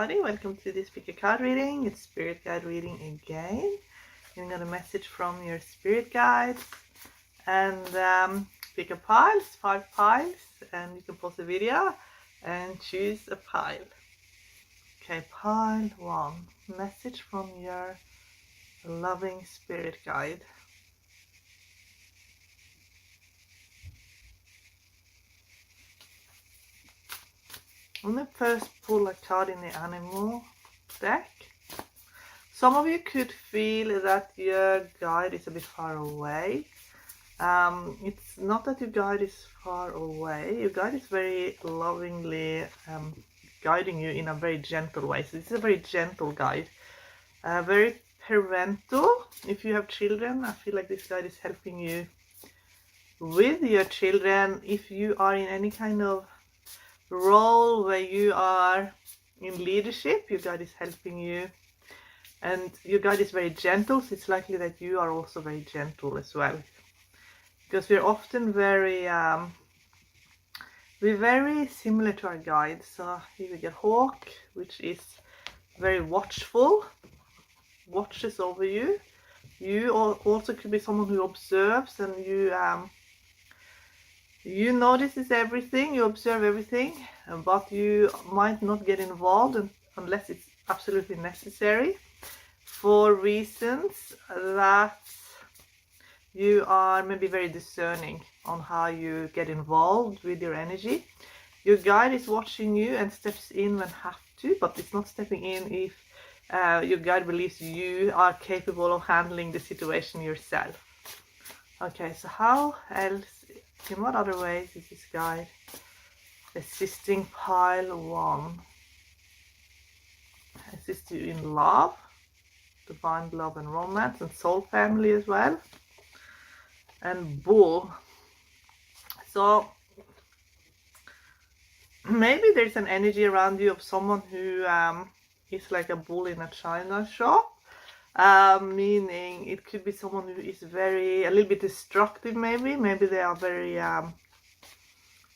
everybody, welcome to this pick a card reading. It's spirit guide reading again. You got a message from your spirit guides and pick a pile, 5 piles, and you can pause the video and choose a pile. Okay, pile 1, message from your loving spirit guide. I'm going to first pull a card in the animal deck. Some of you could feel that your guide is a bit far away. It's not that your guide is far away. Your guide is very lovingly guiding you in a very gentle way. So this is a very gentle guide. Very parental. If you have children, I feel like this guide is helping you with your children. If you are in any kind of role where you are in leadership, your guide is helping you, and your guide is very gentle, so it's likely that you are also very gentle as well, because we're often very similar to our guide. So here we get hawk, which is very watchful, watches over you. You also could be someone who observes, and you notices everything, you observe everything, but you might not get involved unless it's absolutely necessary, for reasons that you are maybe very discerning on how you get involved with your energy. Your guide is watching you and steps in when have to, but it's not stepping in if your guide believes you are capable of handling the situation yourself. Okay, so how else, in what other ways is this guide assisting pile 1? Assist you in love, divine love and romance, and soul family as well, and bull. So maybe there's an energy around you of someone who is like a bull in a china shop. Meaning it could be someone who is a little bit destructive. Maybe they are very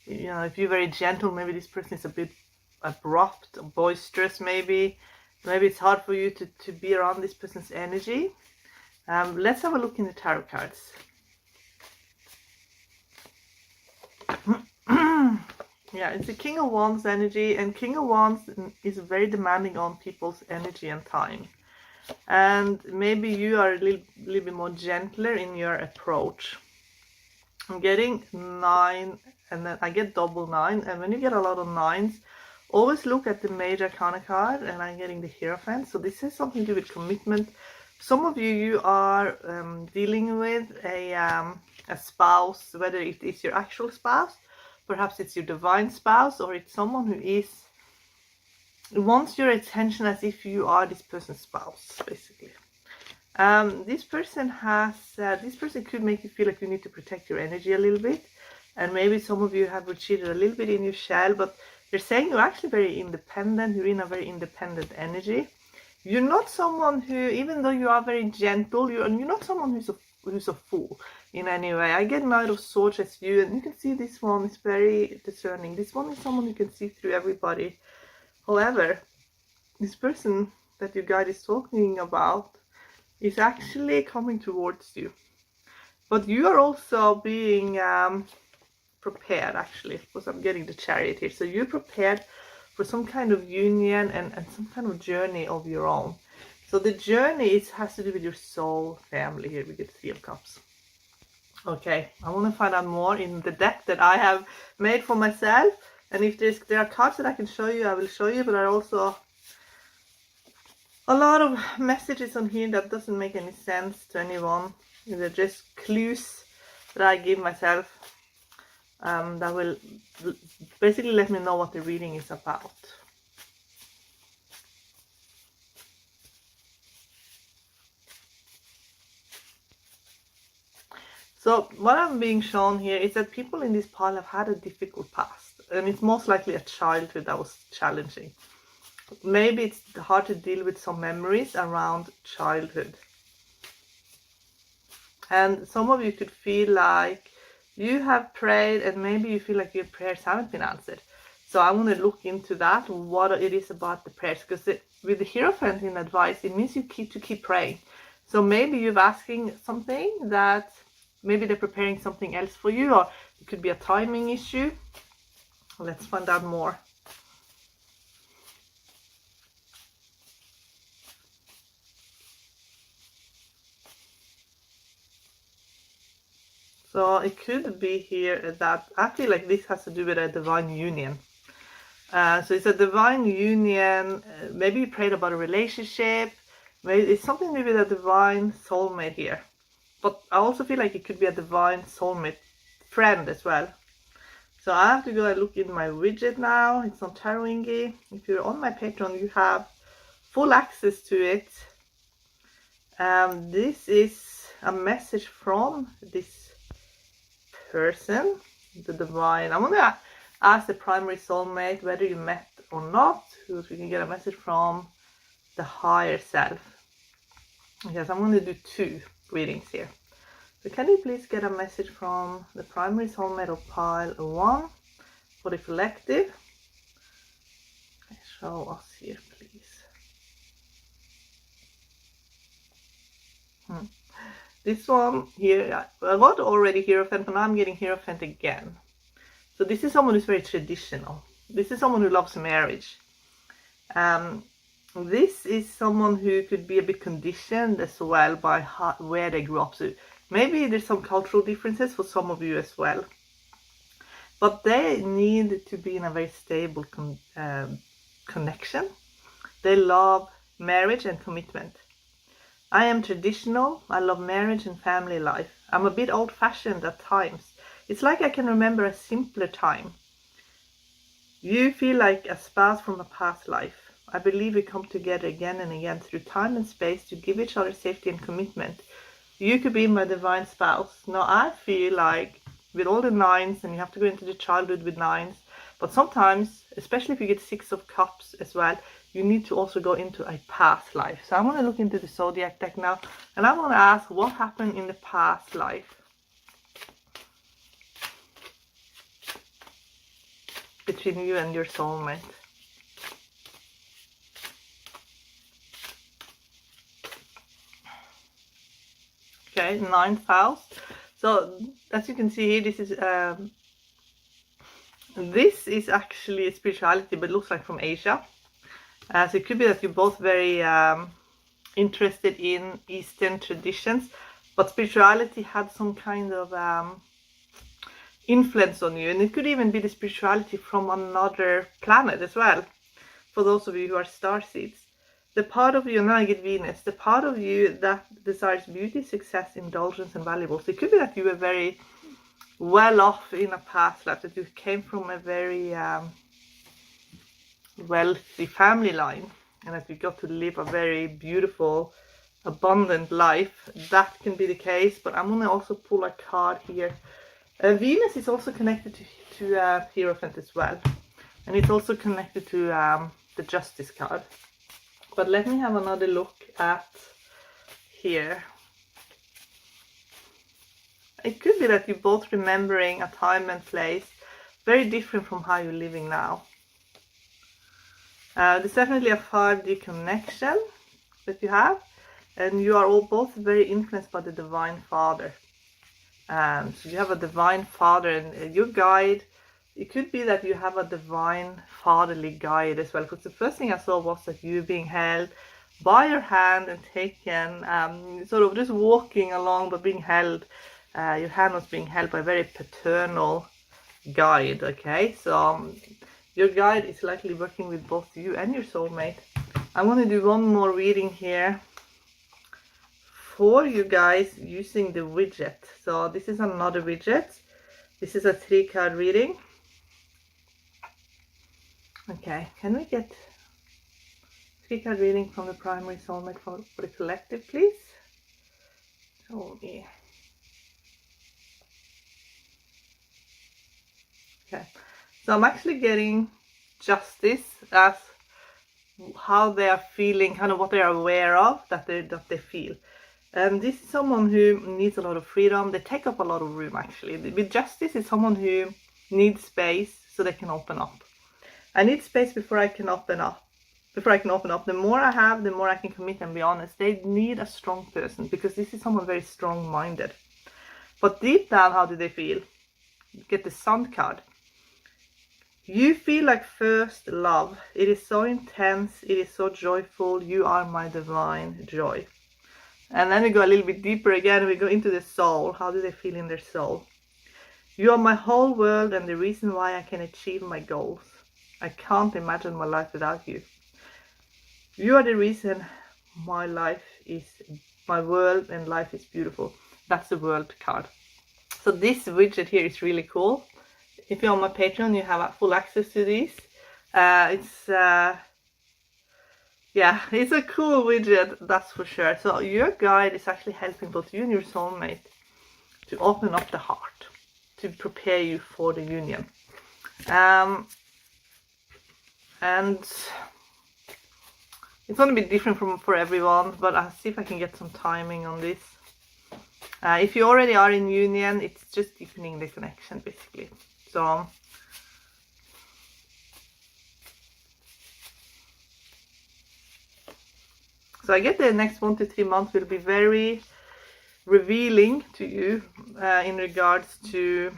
if you're very gentle, maybe this person is a bit abrupt, boisterous. Maybe it's hard for you to be around this person's energy. Let's have a look in the tarot cards. Yeah, it's the King of Wands energy, and King of Wands is very demanding on people's energy and time. And maybe you are a little bit more gentler in your approach. I'm getting 9, and then I get double 9, and when you get a lot of 9s, always look at the major arcana card, and I'm getting the Hierophant. So this has something to do with commitment. Some of you are dealing with a spouse, whether it is your actual spouse, perhaps it's your divine spouse, or it's someone who wants your attention as if you are this person's spouse, basically. This person could make you feel like you need to protect your energy a little bit, and maybe some of you have retreated a little bit in your shell, but they're saying you're actually very independent. You're in a very independent energy. You're not someone who, even though you are very gentle, you're not someone who's a fool in any way. I get Knight of Swords as you, and you can see this one is very discerning. This one is someone who can see through everybody. However, this person that your guide is talking about is actually coming towards you. But you are also being prepared, actually, because I'm getting the Chariot here. So you're prepared for some kind of union and some kind of journey of your own. So the journey has to do with your soul family. Here we get 3 of Cups. Okay, I want to find out more in the deck that I have made for myself. And if there are cards that I can show you, I will show you. But there are also a lot of messages on here that doesn't make any sense to anyone. They're just clues that I give myself that will basically let me know what the reading is about. So what I'm being shown here is that people in this pile have had a difficult past, and it's most likely a childhood that was challenging. Maybe it's hard to deal with some memories around childhood. And some of you could feel like you have prayed, and maybe you feel like your prayers haven't been answered. So I want to look into that, what it is about the prayers, because with the Hierophant in advice, it means you keep praying. So maybe you're asking something that maybe they're preparing something else for you, or it could be a timing issue. Let's find out more. So it could be here that I feel like this has to do with a divine union. So it's a divine union. Maybe you prayed about a relationship. Maybe it's something with a divine soulmate here. But I also feel like it could be a divine soulmate friend as well. So I have to go and look in my widget now. It's on Tarowingy. If you're on my Patreon, you have full access to it. This is a message from this person, the divine. I'm gonna ask the primary soulmate whether you met or not, so we can get a message from the higher self. Yes, I'm going to do 2 readings here. So can you please get a message from the primary soulmate of pile 1 for the collective? Okay, show us here, please. This one here, I got already Hierophant, but now I'm getting Hierophant again. So this is someone who's very traditional. This is someone who loves marriage. This is someone who could be a bit conditioned as well by where they grew up. So maybe there's some cultural differences for some of you as well. But they need to be in a very stable connection. They love marriage and commitment. I am traditional. I love marriage and family life. I'm a bit old-fashioned at times. It's like I can remember a simpler time. You feel like a spouse from a past life. I believe we come together again and again through time and space to give each other safety and commitment. You could be my divine spouse. Now I feel like with all the 9s, and you have to go into the childhood with 9s, but sometimes, especially if you get 6 of Cups as well, you need to also go into a past life. So I'm going to look into the Zodiac deck now, and I want to ask what happened in the past life between you and your soulmate. Okay, 9th house. So as you can see here, this is actually a spirituality, but looks like from Asia. So it could be that you're both very interested in Eastern traditions, but spirituality had some kind of influence on you, and it could even be the spirituality from another planet as well, for those of you who are starseeds. The part of you, and then I get Venus, the part of you that desires beauty, success, indulgence, and valuables. It could be that you were very well off in a past life, that you came from a very wealthy family line, and that you got to live a very beautiful, abundant life. That can be the case, but I'm going to also pull a card here. Venus is also connected to Hierophant as well, and it's also connected to the Justice card. But let me have another look at here. It could be that you're both remembering a time and place very different from how you're living now. There's definitely a 5D connection that you have, and you are all both very influenced by the Divine Father. So you have a Divine Father, and your guide, it could be that you have a divine fatherly guide as well, because the first thing I saw was that you being held by your hand and taken, sort of just walking along but being held. Your hand was being held by a very paternal guide, okay? So your guide is likely working with both you and your soulmate. I'm going to do one more reading here for you guys using the widget. So this is another widget. This is a 3-card reading. Okay, can we get 3-card reading from the primary soulmate for the collective, please? Show me. Okay, so I'm actually getting Justice as how they are feeling, kind of what they are aware of, that they feel. And this is someone who needs a lot of freedom. They take up a lot of room, actually. With Justice, it's someone who needs space so they can open up. I need space before I can open up. The more I have, the more I can commit and be honest. They need a strong person because this is someone very strong-minded. But deep down, how do they feel? Get the Sun card. You feel like first love. It is so intense. It is so joyful. You are my divine joy. And then we go a little bit deeper again. We go into the soul. How do they feel in their soul? You are my whole world and the reason why I can achieve my goals. I can't imagine my life without you. You are the reason my world and life is beautiful. That's the world card. So this widget here is really cool. If you're on my Patreon, you have full access to these. It's a cool widget, that's for sure. So your guide is actually helping both you and your soulmate to open up the heart, to prepare you for the union. And it's going to be different for everyone, but I'll see if I can get some timing on this. If you already are in union, it's just deepening the connection, basically. So I get the next 1 to 3 months will be very revealing to you in regards to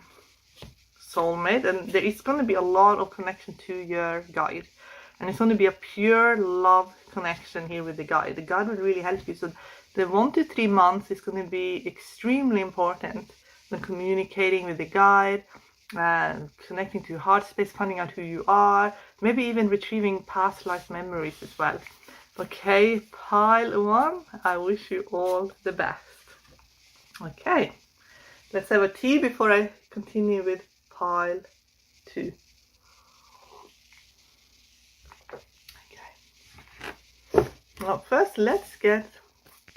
soulmate, and there is going to be a lot of connection to your guide, and it's going to be a pure love connection here with the guide. The guide will really help you. So the 1 to 3 months is going to be extremely important when communicating with the guide, connecting to your heart space, finding out who you are, maybe even retrieving past life memories as well. Okay, pile 1, I wish you all the best. Okay, let's have a tea before I continue with pile 2. Okay. Well, first let's get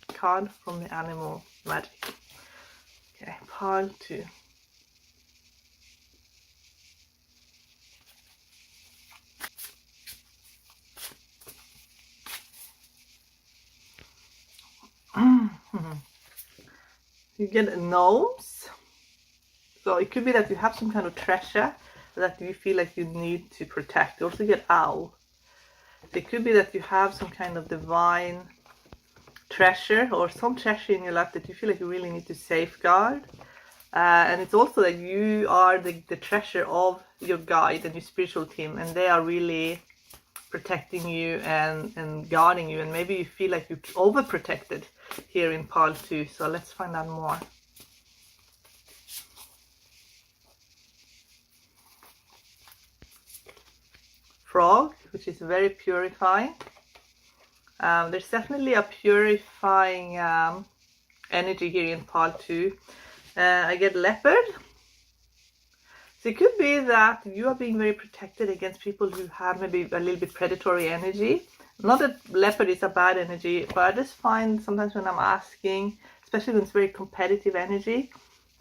a card from the animal magic. Okay, pile 2. You get gnomes. So it could be that you have some kind of treasure that you feel like you need to protect. You also get owl. So it could be that you have some kind of divine treasure or some treasure in your life that you feel like you really need to safeguard. And it's also that you are the treasure of your guide and your spiritual team, and they are really protecting you and guarding you, and maybe you feel like you're overprotected here in pile 2. So let's find out more. Frog, which is very purifying. There's definitely a purifying energy here in pile 2. I get leopard. So it could be that you are being very protected against people who have maybe a little bit predatory energy. Not that leopard is a bad energy, but I just find sometimes when I'm asking, especially when it's very competitive energy,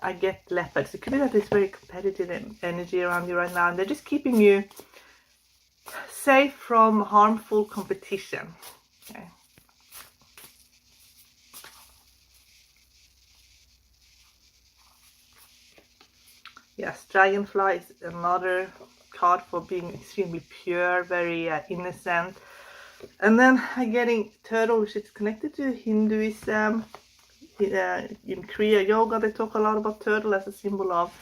I get leopard. So it could be that there's very competitive energy around you right now, and they're just keeping you safe from harmful competition. Okay. Yes, dragonfly is another card for being extremely pure, very innocent. And then I'm getting turtle, which is connected to Hinduism. In Kriya Yoga, they talk a lot about turtle as a symbol of,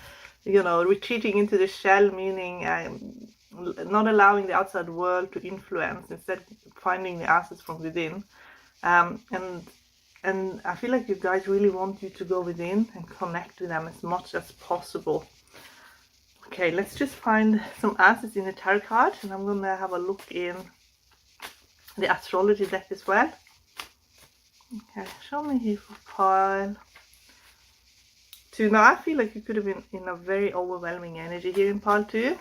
retreating into the shell, meaning not allowing the outside world to influence, instead finding the answers from within. And I feel like you guys really want you to go within and connect with them as much as possible. Okay, let's just find some answers in the tarot card, and I'm gonna have a look in the astrology deck as well. Okay, show me here for pile 2. Now I feel like you could have been in a very overwhelming energy here in pile 2.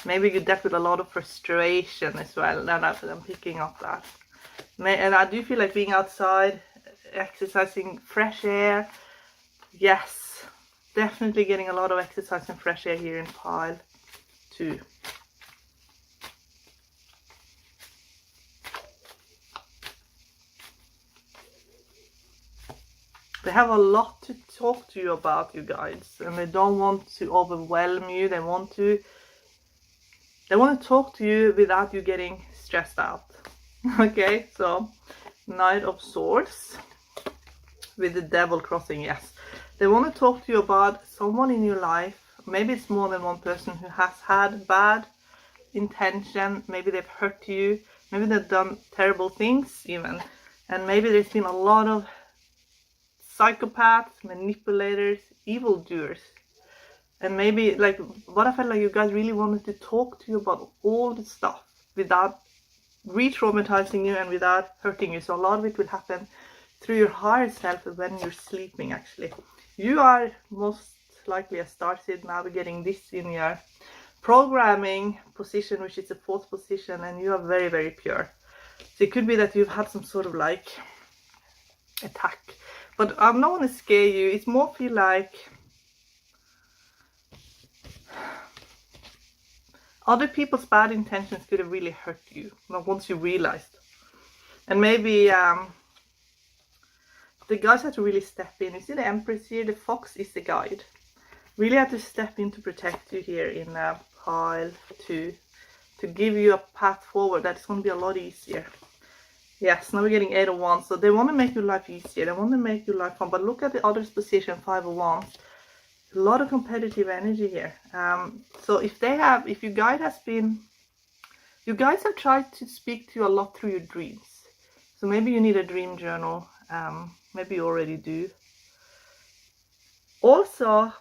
Maybe you dealt with a lot of frustration as well. Now I'm picking up that. And I do feel like being outside, exercising, fresh air. Yes, definitely getting a lot of exercise and fresh air here in pile 2. They have a lot to talk to you about, you guys, and they don't want to overwhelm you. They want to They want to talk to you without you getting stressed out. Okay, so Knight of Swords with the Devil crossing, yes. They want to talk to you about someone in your life. Maybe it's more than one person who has had bad intention. Maybe they've hurt you. Maybe they've done terrible things even. And maybe there's been a lot of psychopaths, manipulators, evildoers. And maybe, like, what I felt like you guys really wanted to talk to you about all the stuff without re-traumatizing you and without hurting you. So a lot of it will happen through your higher self when you're sleeping, actually. You are most likely a starseed navigating this in your programming position, which is the 4th position, and you are very, very pure. So it could be that you've had some sort of like attack. But I'm not want to scare you. It's more feel like other people's bad intentions could have really hurt you once you realized. And maybe the guys have to really step in. You see the Empress here? The Fox is the guide. Really have to step in to protect you here in pile 2. To give you a path forward that's going to be a lot easier. Yes, now we're getting 8 of Wands. So they want to make your life easier. They want to make your life fun. But look at the other's position, 5 of Wands. A lot of competitive energy here. So if you guys have tried to speak to you a lot through your dreams. So maybe you need a dream journal. Maybe you already do. Also,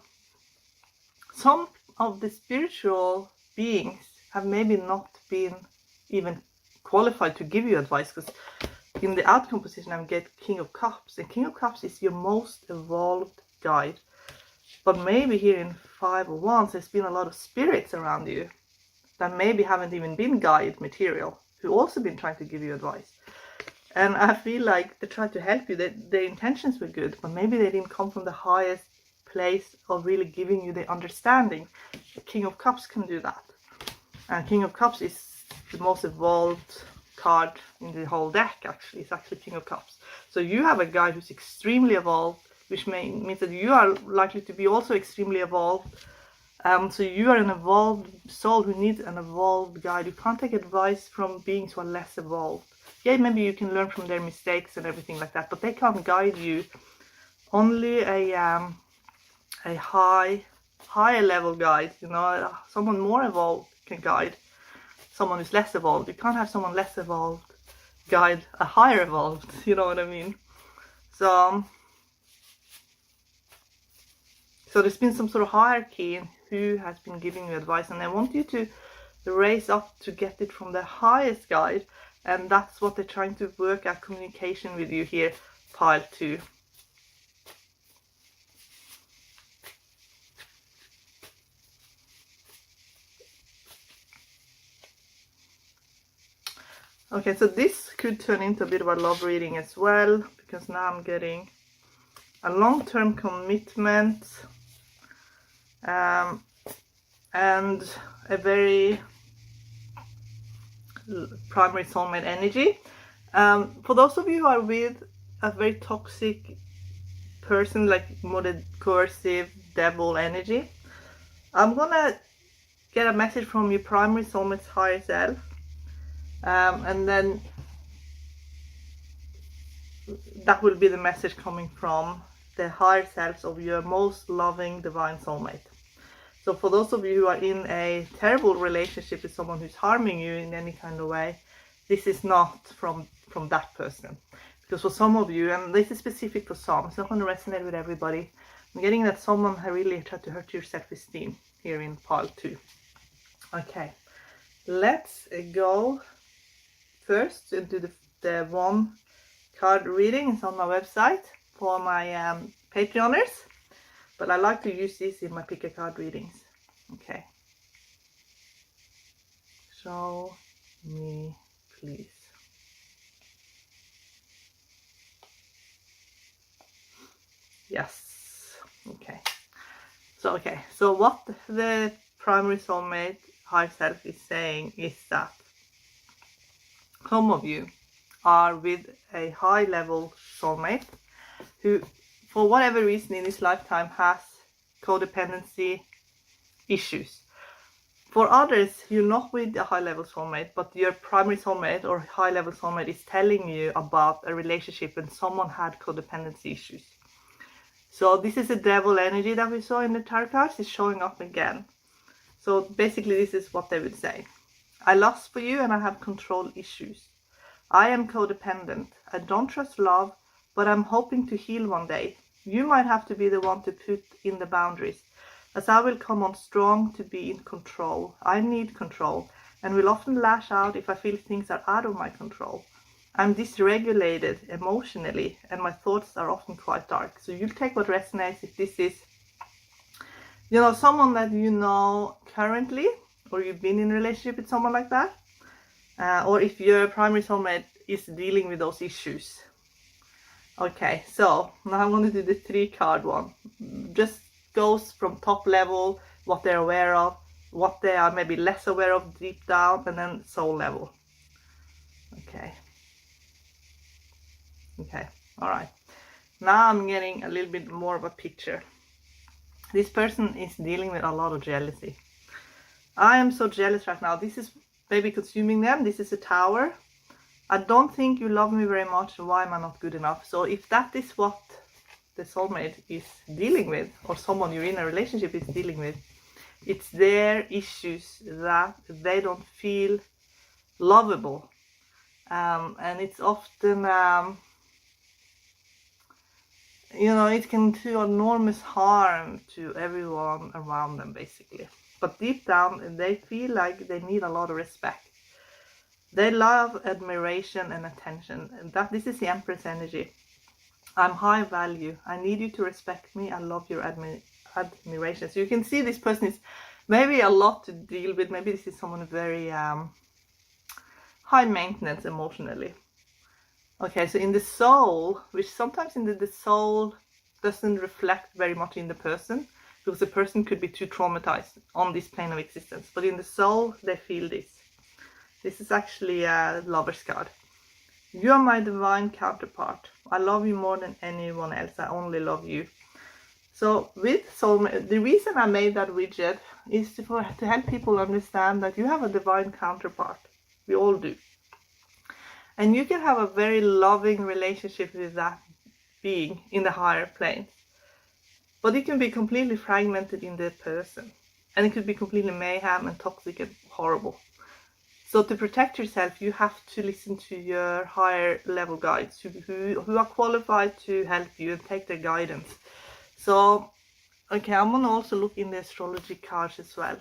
some of the spiritual beings have maybe not been even qualified to give you advice, because in the outcome position I get King of Cups, and King of Cups is your most evolved guide. But maybe here in 5 of Wands there's been a lot of spirits around you that maybe haven't even been guide material, who also been trying to give you advice. And I feel like they tried to help you. Their intentions were good, but maybe they didn't come from the highest place of really giving you the understanding. The King of Cups can do that. And King of Cups is the most evolved card in the whole deck, actually. It's actually King of Cups. So you have a guy who's extremely evolved, which means that you are likely to be also extremely evolved. So you are an evolved soul who needs an evolved guide. You can't take advice from beings who are less evolved. Yeah, maybe you can learn from their mistakes and everything like that, but they can't guide you. Only a higher level guide, someone more evolved can guide someone who's less evolved. You can't have someone less evolved guide a higher evolved, you know what I mean? So there's been some sort of hierarchy in who has been giving you advice, and I want you to raise up to get it from the highest guide, and that's what they're trying to work at communication with you here, pile 2. Okay, so this could turn into a bit of a love reading as well, because now I'm getting a long-term commitment and a very primary soulmate energy. For those of you who are with a very toxic person, like more the coercive devil energy, I'm gonna get a message from your primary soulmate's higher self. And then that will be the message coming from the higher selves of your most loving divine soulmate. So for those of you who are in a terrible relationship with someone who's harming you in any kind of way, this is not from that person. Because for some of you, and this is specific for some, it's not going to resonate with everybody, I'm getting that someone has really tried to hurt your self-esteem here in pile 2. Okay, let's go first into the one card reading. It's on my website for my Patreoners, but I like to use this in my pick a card readings. Okay, show me please. Yes. Okay, so what the primary soulmate higher self is saying is that some of you are with a high level soulmate who, for whatever reason in this lifetime, has codependency issues. For others, you're not with a high-level soulmate, but your primary soulmate or high-level soulmate is telling you about a relationship when someone had codependency issues. So this is the devil energy that we saw in the tarot cards is showing up again. So basically this is what they would say. I lust for you and I have control issues. I am codependent. I don't trust love, but I'm hoping to heal one day. You might have to be the one to put in the boundaries, as I will come on strong to be in control. I need control and will often lash out if I feel things are out of my control. I'm dysregulated emotionally and my thoughts are often quite dark. So you'll take what resonates if this is, you know, someone that you know currently, or you've been in a relationship with someone like that, or if your primary soulmate is dealing with those issues. Okay, so now I'm going to do the 3-card one. Just goes from top level, what they're aware of, what they are maybe less aware of deep down, and then soul level. Okay, all right. Now I'm getting a little bit more of a picture. This person is dealing with a lot of jealousy. I am so jealous right now. This is maybe consuming them. This is a Tower. I don't think you love me very much. Why am I not good enough? So if that is what the soulmate is dealing with, or someone you're in a relationship is dealing with, it's their issues that they don't feel lovable. And it's often, you know, it can do enormous harm to everyone around them, basically. But deep down, they feel like they need a lot of respect. They love admiration and attention. And this is the Empress energy. I'm high value. I need you to respect me. I love your admiration. So you can see this person is maybe a lot to deal with. Maybe this is someone very high maintenance emotionally. Okay, so in the soul, which sometimes in the soul doesn't reflect very much in the person, because the person could be too traumatized on this plane of existence. But in the soul, they feel this. This is actually a Lover's card. You are my divine counterpart. I love you more than anyone else. I only love you. So with soulmate, the reason I made that widget is to help people understand that you have a divine counterpart. We all do. And you can have a very loving relationship with that being in the higher plane. But it can be completely fragmented in the person. And it could be completely mayhem and toxic and horrible. So to protect yourself, you have to listen to your higher level guides who are qualified to help you and take their guidance. So, okay, I'm going to also look in the astrology cards as well.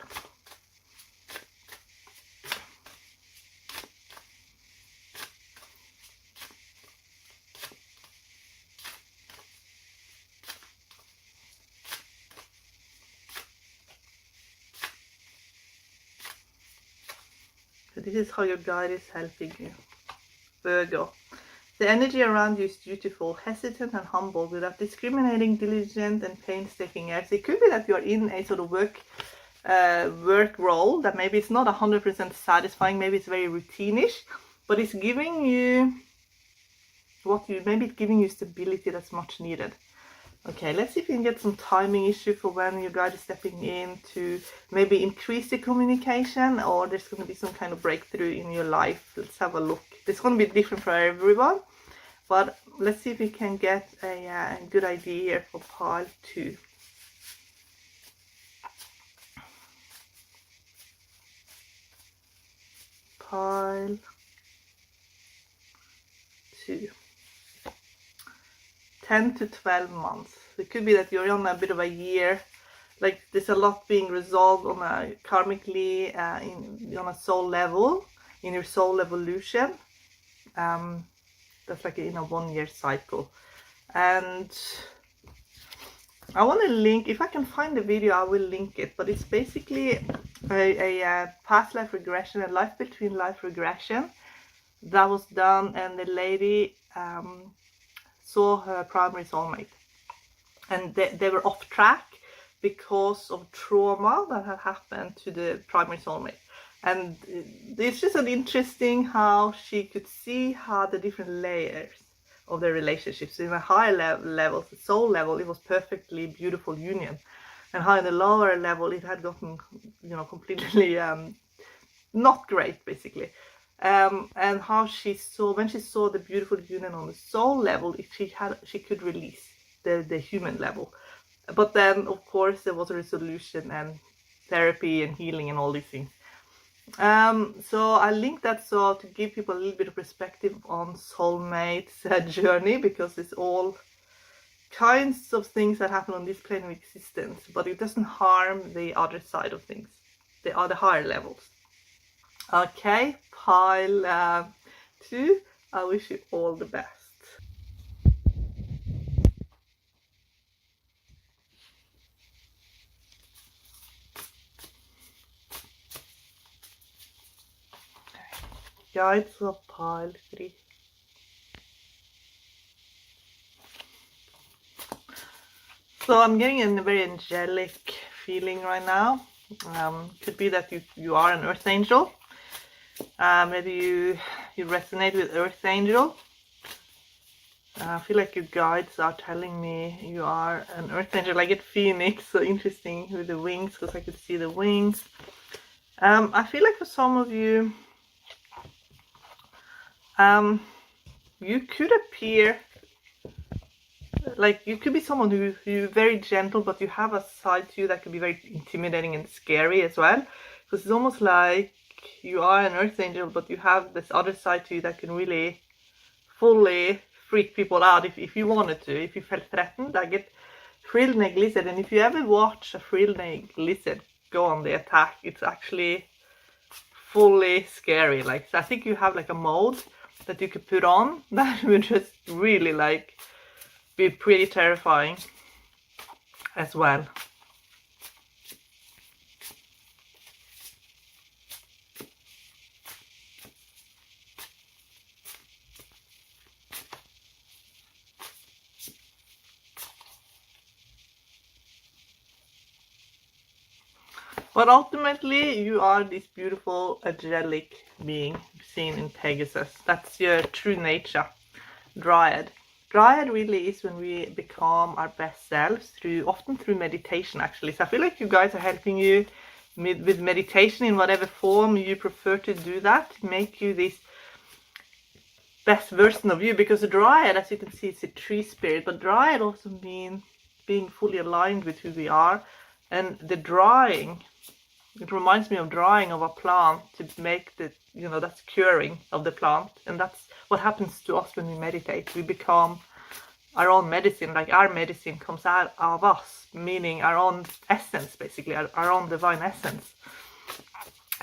So this is how your guide is helping you. Virgo. The energy around you is dutiful, hesitant and humble, without discriminating, diligent and painstaking acts. It could be that you are in a sort of work role that maybe it's not 100% satisfying, maybe it's very routine-ish, but it's giving you maybe it's giving you stability that's much needed. Okay, let's see if we can get some timing issue for when your guide is stepping in to maybe increase the communication, or there's going to be some kind of breakthrough in your life. Let's have a look. It's going to be different for everyone, but let's see if we can get a good idea here for pile 2. Pile 2. 10 to 12 months. It could be that you're on a bit of a year, like there's a lot being resolved on a karmically, on a soul level, in your soul evolution. That's like in a 1-year cycle. And I want to link, if I can find the video, I will link it, but it's basically a past life regression, a life between life regression that was done, and the lady saw her primary soulmate, and they were off track because of trauma that had happened to the primary soulmate. And it's just an interesting how she could see how the different layers of the relationships in a higher level, the soul level, it was perfectly beautiful union. and how in the lower level it had gotten, completely not great, basically. And how she saw, when she saw the beautiful union on the soul level, she could release the human level. But then, of course, there was a resolution and therapy and healing and all these things. So I link that so to give people a little bit of perspective on soulmates journey, because it's all kinds of things that happen on this plane of existence, but it doesn't harm the other side of things, the other higher levels. Okay, pile 2, I wish you all the best. Guides of pile 3. So I'm getting a very angelic feeling right now. Could be that you are an earth angel. Maybe you resonate with earth angel. I feel like your guides are telling me you are an earth angel. I get phoenix, so interesting with the wings, because I could see the wings. I feel like for some of you, you could appear like you could be someone who's very gentle, but you have a side to you that can be very intimidating and scary as well. Because it's almost like you are an earth angel, but you have this other side to you that can really fully freak people out if you wanted to. If you felt threatened, I get frilled-necked lizard, and if you ever watch a frilled-necked lizard go on the attack, it's actually fully scary. Like, so I think you have like a mode that you could put on that would just really like be pretty terrifying as well. But ultimately, you are this beautiful, angelic being seen in Pegasus. That's your true nature. Dryad. Dryad really is when we become our best selves, often through meditation, actually. So I feel like you guys are helping you with meditation in whatever form you prefer to do that, to make you this best version of you. Because a Dryad, as you can see, it's a tree spirit, but Dryad also means being fully aligned with who we are. And the drying, it reminds me of drying of a plant to make the, that's curing of the plant. And that's what happens to us when we meditate. We become our own medicine, like our medicine comes out of us, meaning our own essence, basically, our own divine essence.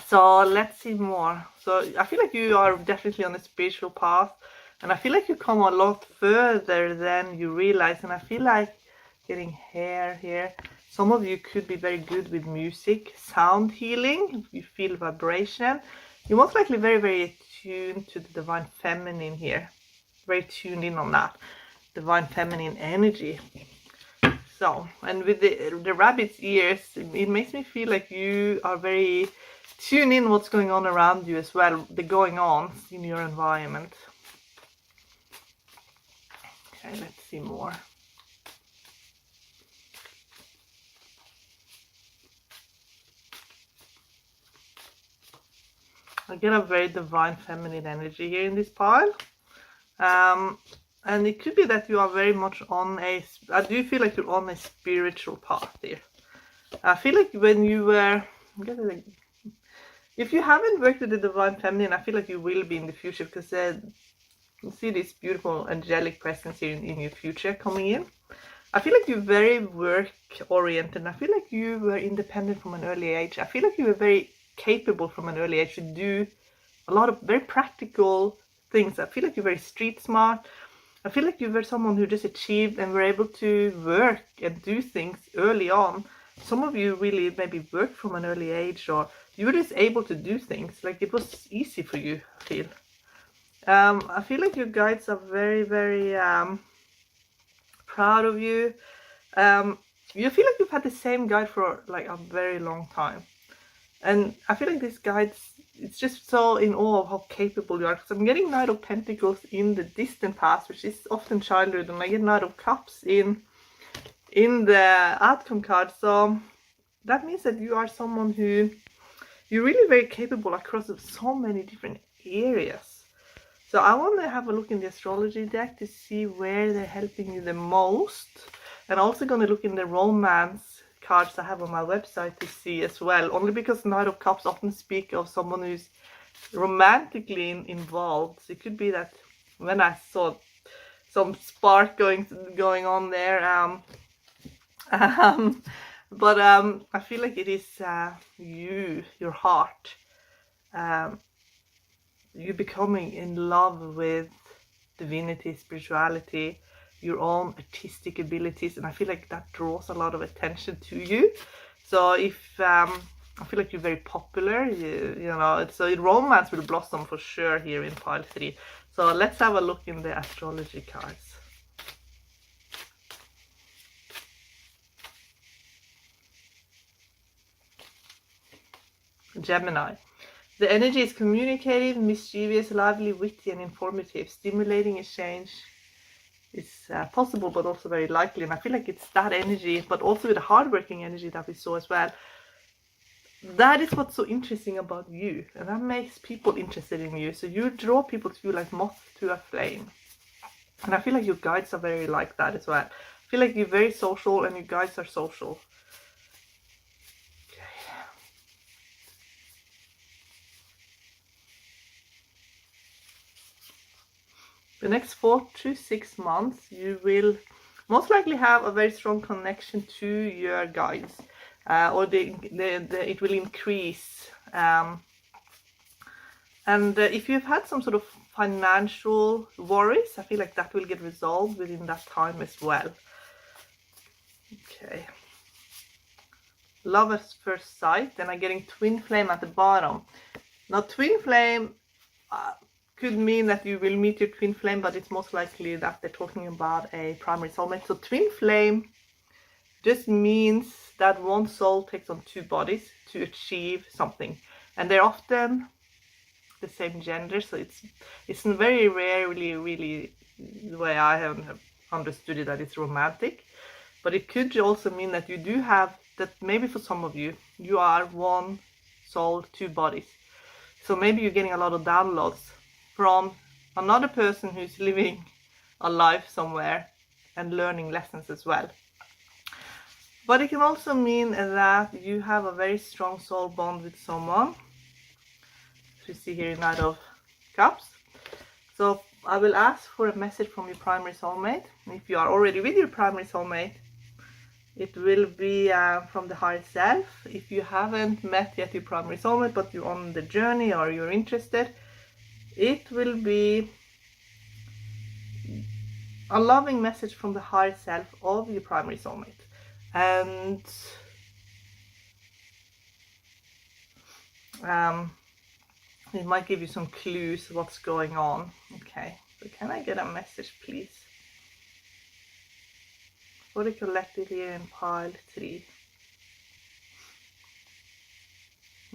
So let's see more. So I feel like you are definitely on a spiritual path, and I feel like you come a lot further than you realize. And I feel like getting hair here. Some of you could be very good with music, sound healing. You feel vibration. You're most likely very, very attuned to the divine feminine here. Very tuned in on that divine feminine energy. So, and with the rabbit's ears, it makes me feel like you are very tuned in what's going on around you as well, the going on in your environment. Okay, let's see more. I get a very divine feminine energy here in this pile. And it could be that you are very much on I do feel like you're on a spiritual path here. I feel like when you were, if you haven't worked with the divine feminine, I feel like you will be in the future, because you see this beautiful angelic presence here in your future coming in. I feel like you're very work oriented. I feel like you were independent from an early age. I feel like you were very capable from an early age to do a lot of very practical things. I feel like you're very street smart. I feel like you were someone who just achieved and were able to work and do things early on. Some of you really maybe worked from an early age, or you were just able to do things. Like, it was easy for you, I feel. I feel like your guides are very, very proud of you. You feel like you've had the same guide for like a very long time. And I feel like this guides, it's just so in awe of how capable you are. Because I'm getting Knight of Pentacles in the distant past, which is often childhood, and I get Knight of Cups in in the outcome card. So that means that you are someone who you're really very capable across so many different areas. So I want to have a look in the astrology deck to see where they're helping you the most. And also going to look in the romance cards I have on my website to see as well. Only because Knight of Cups often speak of someone who's romantically involved. So it could be that when I saw some spark going on there, but I feel like it is your heart, you becoming in love with divinity, spirituality, your own artistic abilities, and I feel like that draws a lot of attention to you. So if I feel like you're very popular, you know, so romance will blossom for sure here in pile 3. So let's have a look in the astrology cards. Gemini. The energy is communicative, mischievous, lively, witty, and informative. Stimulating exchange is possible, but also very likely. And I feel like it's that energy, but also with the hardworking energy that we saw as well. That is what's so interesting about you, and that makes people interested in you. So you draw people to you like moth to a flame. And I feel like your guides are very like that as well. I feel like you're very social, and your guides are social. The next 4 to 6 months, you will most likely have a very strong connection to your guides, or it will increase. And if you've had some sort of financial worries, I feel like that will get resolved within that time as well. Okay. Love at first sight, then I'm getting twin flame at the bottom. Now, twin flame could mean that you will meet your twin flame, but it's most likely that they're talking about a primary soulmate. So twin flame just means that one soul takes on 2 bodies to achieve something, and they're often the same gender. So it's very rarely really the way I have understood it that it's romantic, but it could also mean that you do have that. Maybe for some of you, you are one soul, 2 bodies. So maybe you're getting a lot of downloads from another person who's living a life somewhere and learning lessons as well. But it can also mean that you have a very strong soul bond with someone. You see here in Knight of Cups. So I will ask for a message from your primary soulmate. If you are already with your primary soulmate, it will be from the higher self. If you haven't met yet your primary soulmate, but you're on the journey or you're interested, it will be a loving message from the higher self of your primary soulmate. And it might give you some clues what's going on. Okay, so can I get a message, please? For the collective here in pile 3.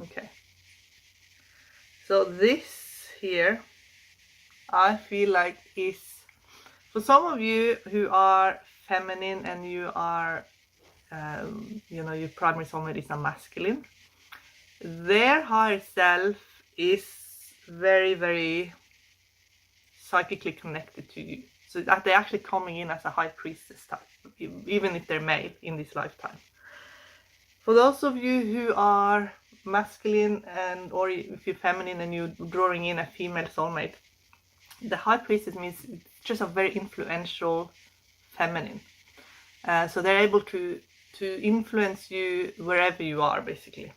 Okay. So this here, I feel like is for some of you who are feminine and you are, you know, your primary soulmate is a masculine. Their higher self is very, very psychically connected to you. So that they're actually coming in as a high priestess type, even if they're male in this lifetime. For those of you who are masculine and or if you're feminine and you're drawing in a female soulmate, the high priestess means it's just a very influential feminine. So they're able to influence you wherever you are, basically.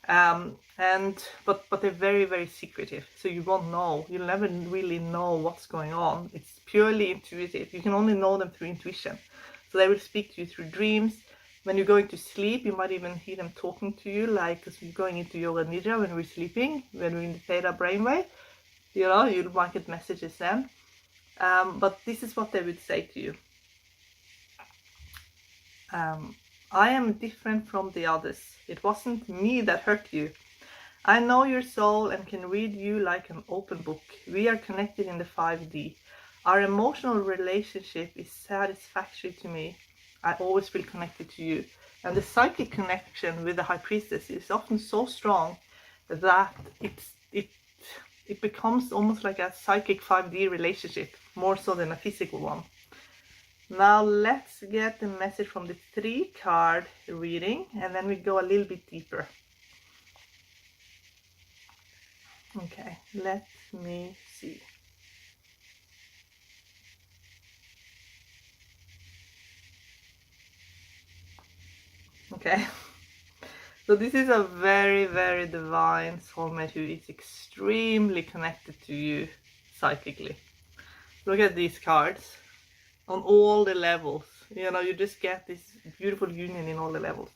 But they're very, very secretive, so you won't know. You'll never really know what's going on. It's purely intuitive. You can only know them through intuition. So they will speak to you through dreams. When you're going to sleep, you might even hear them talking to you, like as we're going into yoga nidra when we're sleeping, when we're in the theta brainwave. You know, you might get messages then. But this is what they would say to you. I am different from the others. It wasn't me that hurt you. I know your soul and can read you like an open book. We are connected in the 5D. Our emotional relationship is satisfactory to me. I always feel connected to you. And the psychic connection with the High Priestess is often so strong that it becomes almost like a psychic 5D relationship, more so than a physical one. Now let's get the message from the 3-card reading, and then we go a little bit deeper. Okay, let me see. Okay, so this is a very, very divine soulmate who is extremely connected to you psychically. Look at these cards on all the levels. You know, you just get this beautiful union in all the levels.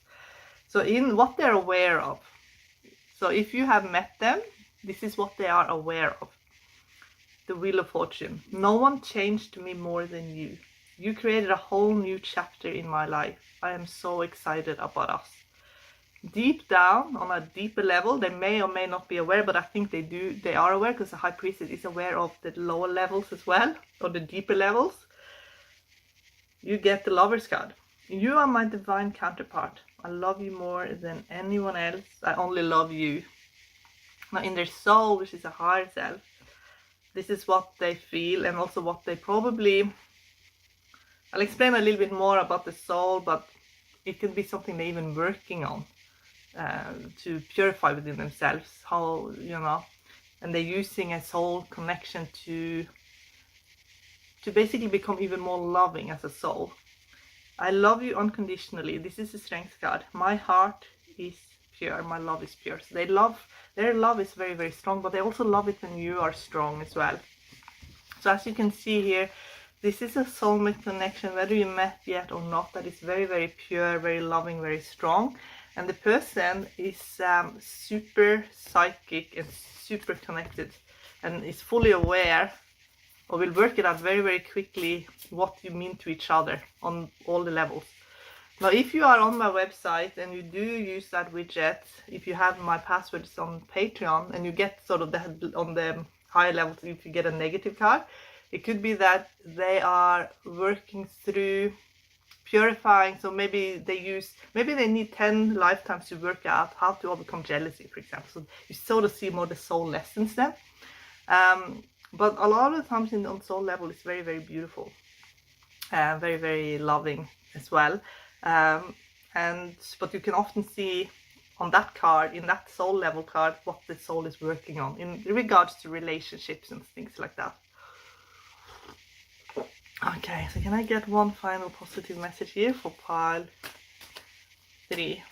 So in what they're aware of. So if you have met them, this is what they are aware of. The Wheel of Fortune. No one changed me more than you. You created a whole new chapter in my life. I am so excited about us. Deep down, on a deeper level, they may or may not be aware, but I think they are aware, because the High Priestess is aware of the lower levels as well, or the deeper levels. You get the Lover's card. You are my divine counterpart. I love you more than anyone else. I only love you. Now in their soul, which is a higher self, this is what they feel, and also what they probably... I'll explain a little bit more about the soul, but it can be something they're even working on to purify within themselves. How, you know, and they're using a soul connection to basically become even more loving as a soul. I love you unconditionally. This is the Strength card. My heart is pure. My love is pure. So their love is very, very strong, but they also love it when you are strong as well. So as you can see here, this is a soulmate connection, whether you met yet or not, that is very, very pure, very loving, very strong. And the person is super psychic and super connected, and is fully aware, or will work it out very, very quickly, what you mean to each other on all the levels. Now, if you are on my website and you do use that widget, if you have my passwords on Patreon, and you get sort of that on the higher levels, if you get a negative card, it could be that they are working through purifying. So maybe they need 10 lifetimes to work out how to overcome jealousy, for example. So you sort of see more the soul lessons then. But a lot of the times on soul level, it's very, very beautiful, very, very loving as well. But you can often see on that card, in that soul level card, what the soul is working on in regards to relationships and things like that. Okay, so can I get one final positive message here for pile 3?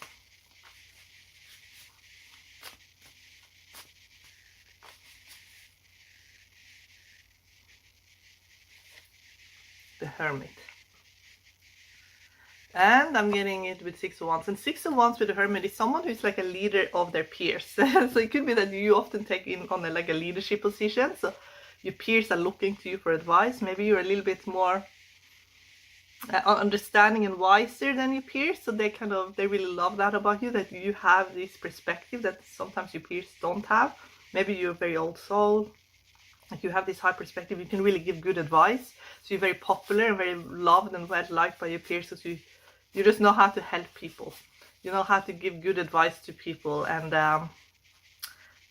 The Hermit. And I'm getting it with 6 of Wands. And 6 of Wands with the Hermit is someone who's like a leader of their peers. So it could be that you often take in on like a leadership position. So your peers are looking to you for advice. Maybe you're a little bit more understanding and wiser than your peers. So they really love that about you, that you have this perspective that sometimes your peers don't have. Maybe you're a very old soul. Like you have this high perspective. You can really give good advice. So you're very popular and very loved and well liked by your peers. So you just know how to help people. You know how to give good advice to people. And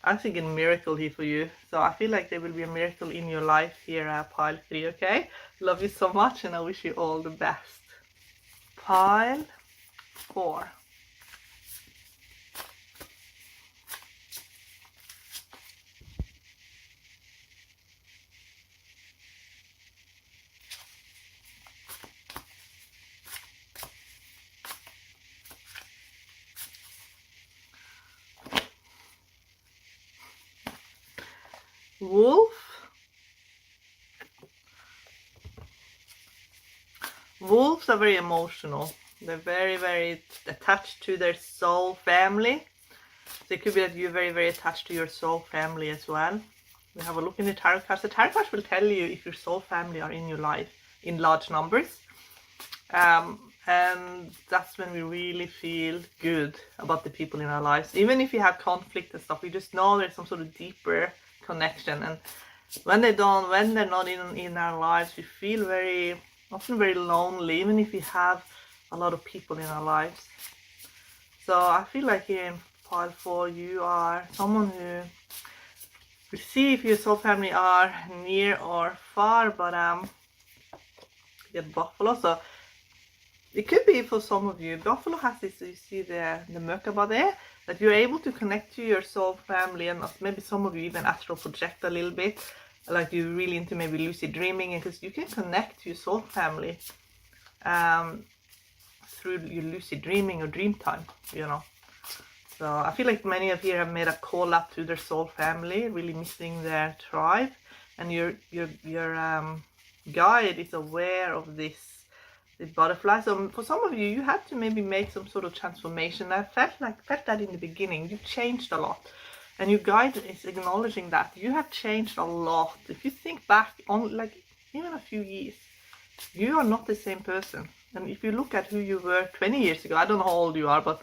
I'm thinking a miracle here for you. So I feel like there will be a miracle in your life here at pile 3, okay? Love you so much, and I wish you all the best. Pile 4. Wolf. Wolves are very emotional. They're very, very attached to their soul family. So it could be that you're very, very attached to your soul family as well. We have a look in the tarot cards. The tarot cards will tell you if your soul family are in your life in large numbers. And that's when we really feel good about the people in our lives. Even if you have conflict and stuff, we just know there's some sort of deeper connection. And when they're not in our lives, we feel often very lonely. Even if we have a lot of people in our lives. So I feel like here in pile 4 you are someone who will see if your soul family are near or far, but you get Buffalo, so it could be for some of you. Buffalo has this, you see the Merkaba there, that you're able to connect to your soul family, and maybe some of you even astral project a little bit, like you're really into maybe lucid dreaming, because you can connect to your soul family through your lucid dreaming or dream time, you know. So I feel like many of you have made a call up to their soul family, really missing their tribe, and your guide is aware of this, the butterfly. So for some of you, you had to maybe make some sort of transformation. I felt that in the beginning. You changed a lot, and your guide is acknowledging that you have changed a lot. If you think back on like even a few years, you are not the same person. And if you look at who you were 20 years ago, I don't know how old you are, but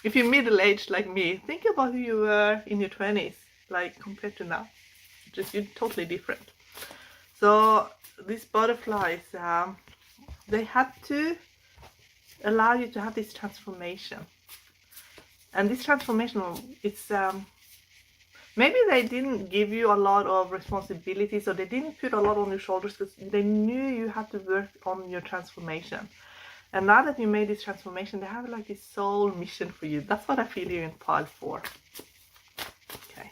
if you're middle-aged like me, think about who you were in your 20s, like compared to now. Just you're totally different. So these butterflies, they had to allow you to have this transformation. And this transformation, it's maybe they didn't give you a lot of responsibilities, or they didn't put a lot on your shoulders, because they knew you had to work on your transformation. And now that you made this transformation, they have like this soul mission for you. That's what I feel here in pile 4. Okay.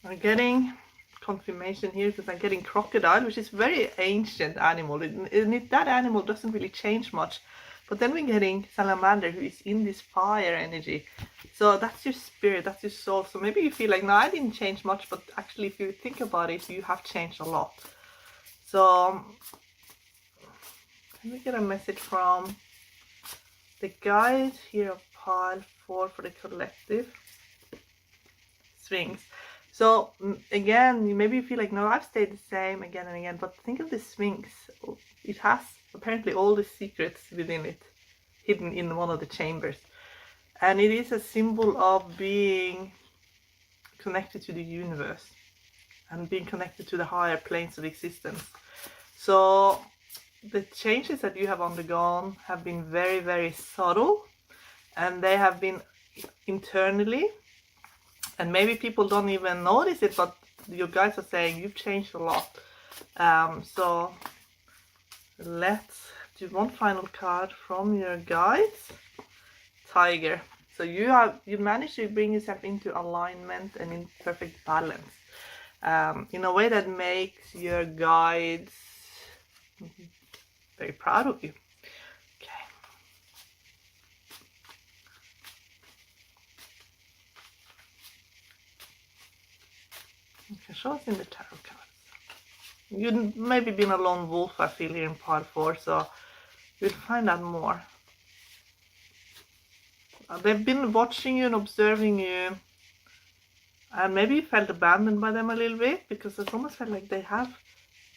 I'm getting confirmation here because I'm getting crocodile, which is very ancient animal. That animal doesn't really change much. But then we're getting salamander, who is in this fire energy. So that's your spirit, that's your soul. So maybe you feel like, no, I didn't change much, but actually if you think about it, you have changed a lot. So let me get a message from the guide here of pile 4 for the collective. Sphinx. So again, maybe you feel like, no, I've stayed the same again and again, but think of the Sphinx. It has apparently all the secrets within it, hidden in one of the chambers. And it is a symbol of being connected to the universe and being connected to the higher planes of existence. So the changes that you have undergone have been very, very subtle, and they have been internally, and maybe people don't even notice it, but your guides are saying you've changed a lot. So let's do one final card from your guides. Tiger. So you managed to bring yourself into alignment and in perfect balance, in a way that makes your guides very proud of you. Okay. Okay, show us in the tarot cards. You've maybe been a lone wolf, I feel, here in part 4, so you'll find out more. They've been watching you and observing you, and maybe you felt abandoned by them a little bit, because it's almost felt like they have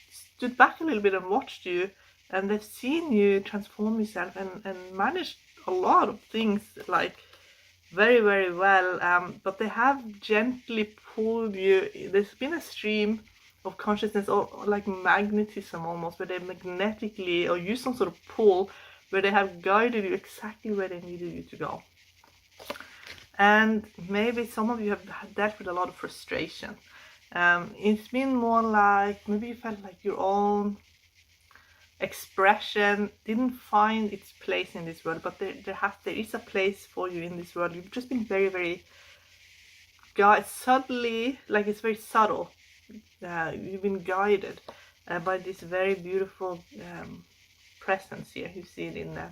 stood back a little bit and watched you, and they've seen you transform yourself and managed a lot of things, like very, very well, but they have gently pulled you. There's been a stream of consciousness, or like magnetism almost, where they magnetically, or use some sort of pull, where they have guided you exactly where they needed you to go. And maybe some of you have dealt with a lot of frustration. It's been more like, maybe you felt like your own expression didn't find its place in this world, but there is a place for you in this world. You've just been very, very subtly, like it's very subtle. You've been guided by this very beautiful presence here. You see it in there.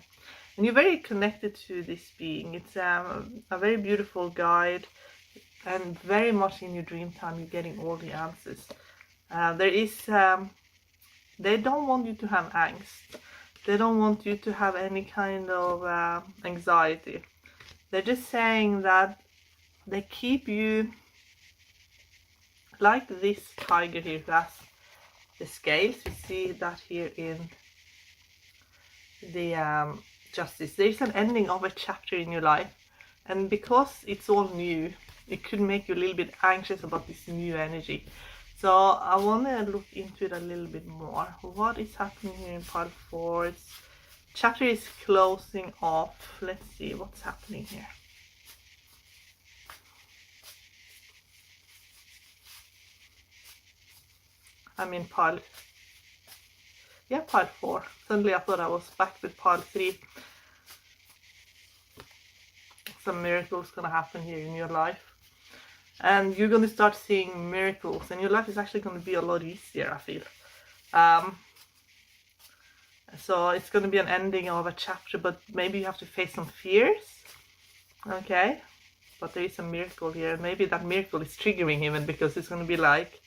And you're very connected to this being. It's a very beautiful guide, and very much in your dream time you're getting all the answers. They don't want you to have angst. They don't want you to have any kind of anxiety. They're just saying that they keep you like this tiger here who has the scales. You see that here in the justice. There's an ending of a chapter in your life, and because it's all new, it could make you a little bit anxious about this new energy. So I want to look into it a little bit more. What is happening here in pile 4? Chapter is closing off. Let's see what's happening here. I'm in pile 4. Suddenly I thought I was back with pile 3. Some miracles gonna happen here in your life. And you're gonna start seeing miracles, and your life is actually gonna be a lot easier, I feel. So it's gonna be an ending of a chapter, but maybe you have to face some fears. Okay? But there is a miracle here. Maybe that miracle is triggering even, because it's gonna be like,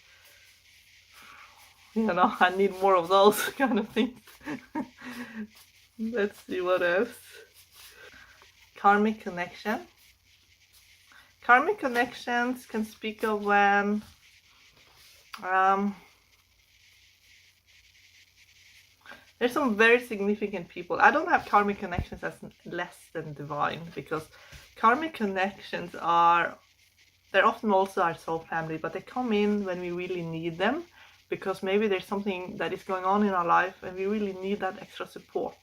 you know, I need more of those kind of things. Let's see what else. Karmic connection. Karmic connections can speak of when there's some very significant people. I don't have karmic connections as less than divine, because karmic connections they're often also our soul family, but they come in when we really need them, because maybe there's something that is going on in our life and we really need that extra support.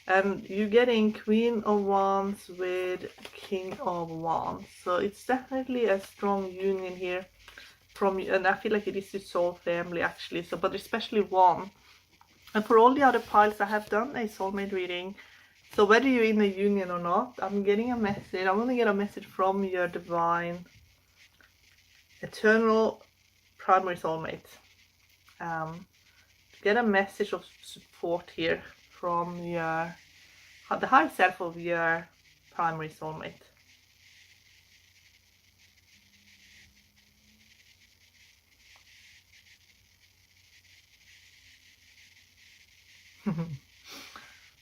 And you're getting Queen of Wands with King of Wands. So it's definitely a strong union here and I feel like it is your soul family actually. So, but especially one. And for all the other piles, I have done a soulmate reading. So whether you're in a union or not, I'm getting a message. I'm going to get a message from your divine, eternal, primary soulmate. Get a message of support here from the higher self of your primary soulmate.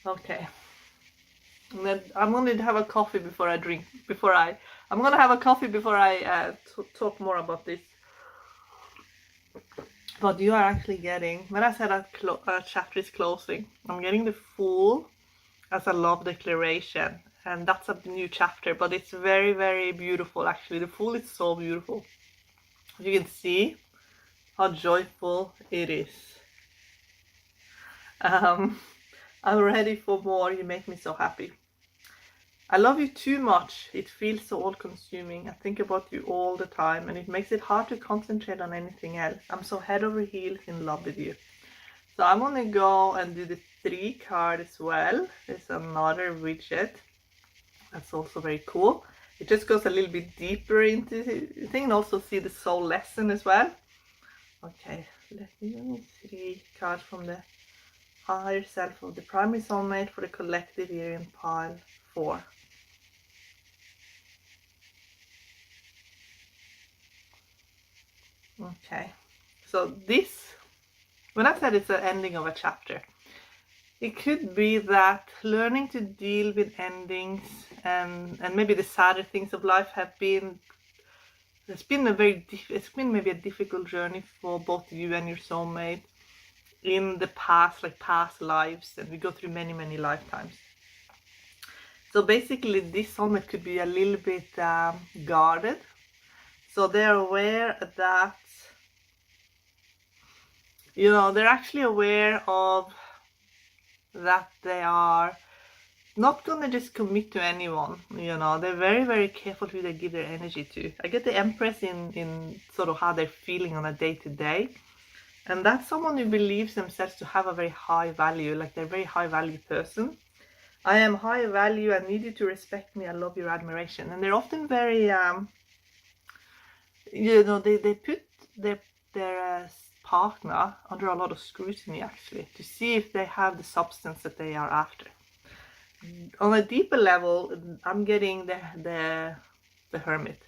Okay. And then I'm going to have a coffee before I drink. I'm going to have a coffee before I talk more about this. But you are actually getting, when I said a chapter is closing, I'm getting the Fool as a love declaration. And that's a new chapter, but it's very, very beautiful actually. The Fool is so beautiful. You can see how joyful it is. I'm ready for more. You make me so happy. I love you too much. It feels so all-consuming. I think about you all the time, and it makes it hard to concentrate on anything else. I'm so head over heels in love with you. So I'm going to go and do the 3 card as well. There's another widget. That's also very cool. It just goes a little bit deeper into the thing, and also see the soul lesson as well. Okay, let me do 3 cards from the higher self of the primary soulmate for the collective here in pile 4. Okay, so this, when I said it's the ending of a chapter, it could be that learning to deal with endings and maybe the sadder things of life it's been maybe a difficult journey for both you and your soulmate in the past, like past lives, and we go through many, many lifetimes. So basically this soulmate could be a little bit guarded. So they're aware that, you know, they're actually aware of that they are not gonna just commit to anyone, you know. They're very, very careful who they give their energy to. I get the Empress in sort of how they're feeling on a day-to-day. And that's someone who believes themselves to have a very high value, like they're a very high value person. I am high value, I need you to respect me, I love your admiration. And they're often very, you know, they put their partner under a lot of scrutiny actually, to see if they have the substance that they are after. On a deeper level, I'm getting the Hermit.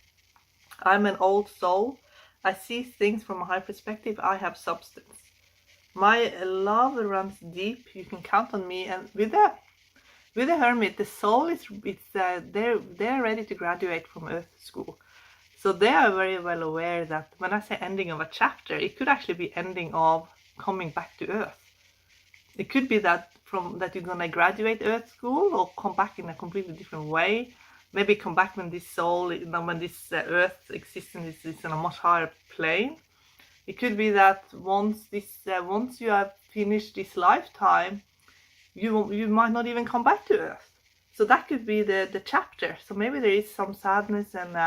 I'm an old soul. I see things from a high perspective. I have substance. My love runs deep. You can count on me. And with the Hermit, the soul they're ready to graduate from Earth School. So they are very well aware that when I say ending of a chapter, it could actually be ending of coming back to Earth. It could be that you're gonna graduate Earth School or come back in a completely different way. maybe come back when this soul, when this earth existence is on a much higher plane. It could be that once you have finished this lifetime, you might not even come back to earth. So that could be the chapter. So maybe there is some sadness and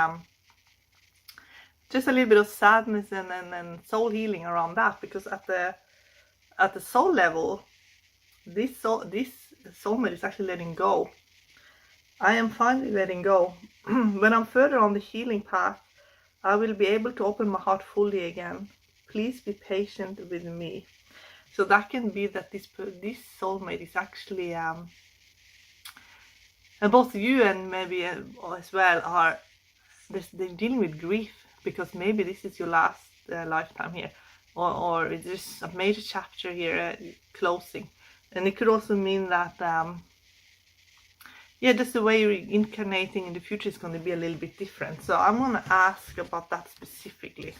just a little bit of sadness and soul healing around that, because at the soul level, this soulmate is actually letting go. I am finally letting go. When I'm further on the healing path, I will be able to open my heart fully again. Please be patient with me. So that can be that this soulmate is actually, and both you and maybe as well are they're dealing with grief, because maybe this is your last lifetime here, or there's a major chapter here closing. And it could also mean that just the way you're incarnating in the future is going to be a little bit different. So I'm going to ask about that specifically.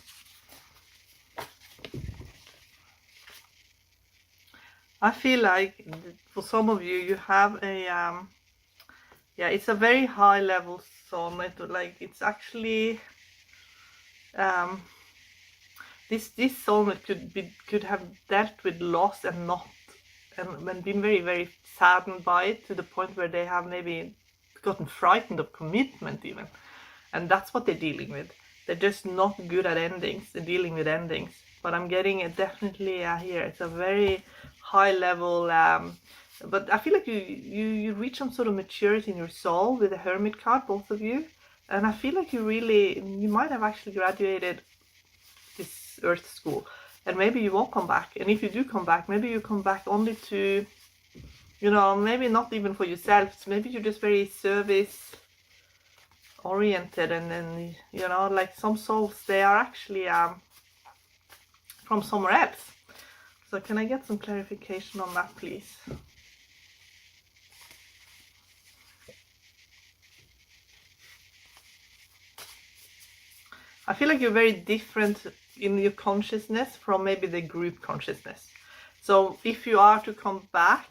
I feel like for some of you, you have a it's a very high level soulmate. Like it's actually this soulmate could have dealt with loss and been very, very saddened by it, to the point where they have maybe gotten frightened of commitment even. And that's what they're dealing with. They're just not good at endings. They're dealing with endings. But I'm getting it definitely here. It's a very high level, but I feel like you reach some sort of maturity in your soul with the Hermit card, both of you. And I feel like you might have actually graduated this Earth school. And maybe you won't come back. And if you do come back, maybe you come back only to, maybe not even for yourselves. Maybe you're just very service oriented. And then, like some souls, they are actually from somewhere else. So can I get some clarification on that, please? I feel like you're very different in your consciousness from maybe the group consciousness. So if you are to come back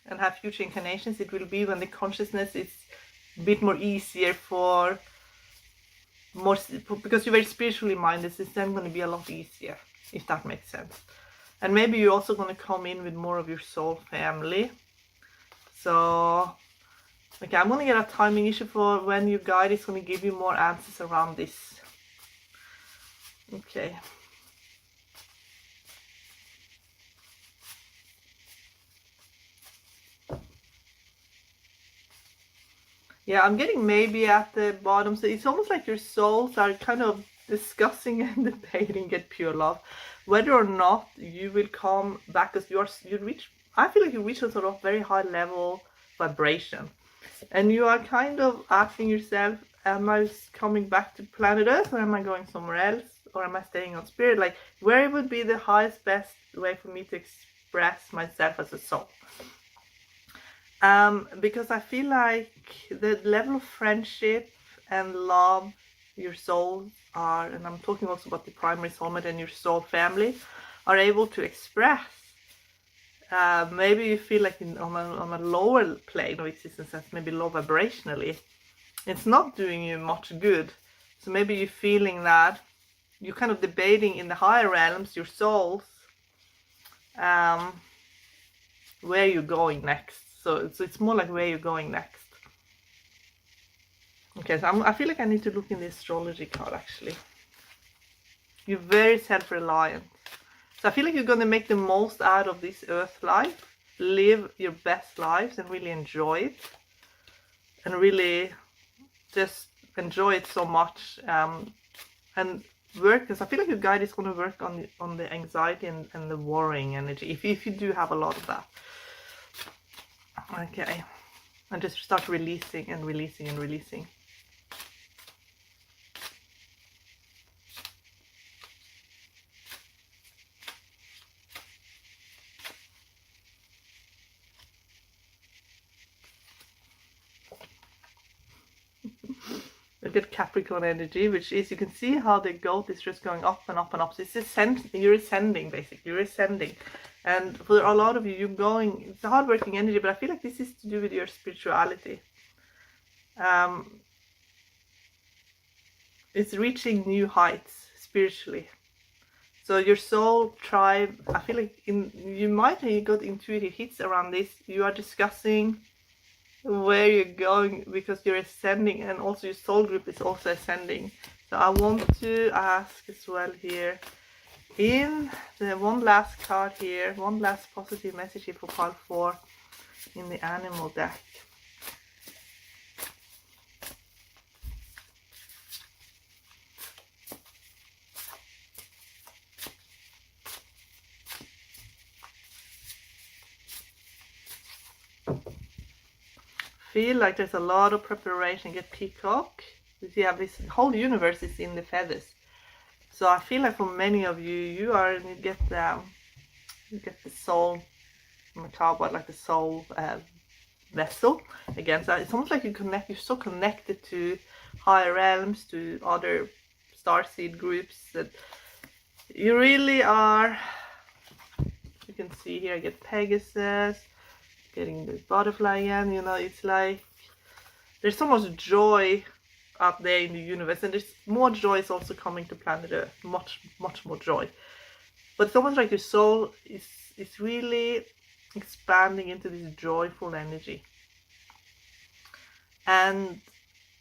and have future incarnations, it will be when the consciousness is a bit more easier because you're very spiritually minded. It's then going to be a lot easier, if that makes sense. And maybe you're also going to come in with more of your soul family. So, okay, I'm going to get a timing issue for when your guide is going to give you more answers around this. Okay. Yeah, I'm getting maybe at the bottom. So it's almost like your souls are kind of discussing and debating at pure love whether or not you will come back, because I feel like you reach a sort of very high level vibration, and you are kind of asking yourself, am I coming back to planet Earth, or am I going somewhere else, or am I staying on spirit? Like, where would be the highest, best way for me to express myself as a soul? Because I feel like the level of friendship and love your souls are, and I'm talking also about the primary soulmate and your soul family, are able to express. Maybe you feel like on a lower plane of existence, that's maybe low vibrationally, it's not doing you much good. So maybe you're feeling that you're kind of debating in the higher realms, your souls, where you're going next. So it's more like where you're going next. Okay, so I feel like I need to look in the astrology card, actually. You're very self-reliant. So I feel like you're going to make the most out of this earth life, live your best lives and really enjoy it. And really just enjoy it so much. And work, because I feel like your guide is going to work on the anxiety and the worrying energy, if you do have a lot of that. Okay, and just start releasing and releasing and releasing. A good Capricorn energy, which is, you can see how the goat is just going up and up and up. So it's you're ascending, basically. You're ascending. And for a lot of you, it's a hardworking energy, but I feel like this is to do with your spirituality. it's reaching new heights spiritually. So your soul tribe, I feel like you might have got intuitive hits around this. You are discussing where you're going because you're ascending, and also your soul group is also ascending. So I want to ask as well here, in the one last card here, one last positive message here for pile 4 in the animal deck. Feel like there's a lot of preparation. Get peacock. You have this whole universe is in the feathers. So I feel like for many of you, you get the soul macabre, like the soul vessel again. So it's almost like you're so connected to higher realms, to other starseed groups, that you really are. You can see here, I get Pegasus, getting the butterfly again. You know, it's like there's so much joy out there in the universe, and there's more joy is also coming to planet Earth. Much more joy. But it's almost like your soul is really expanding into this joyful energy, and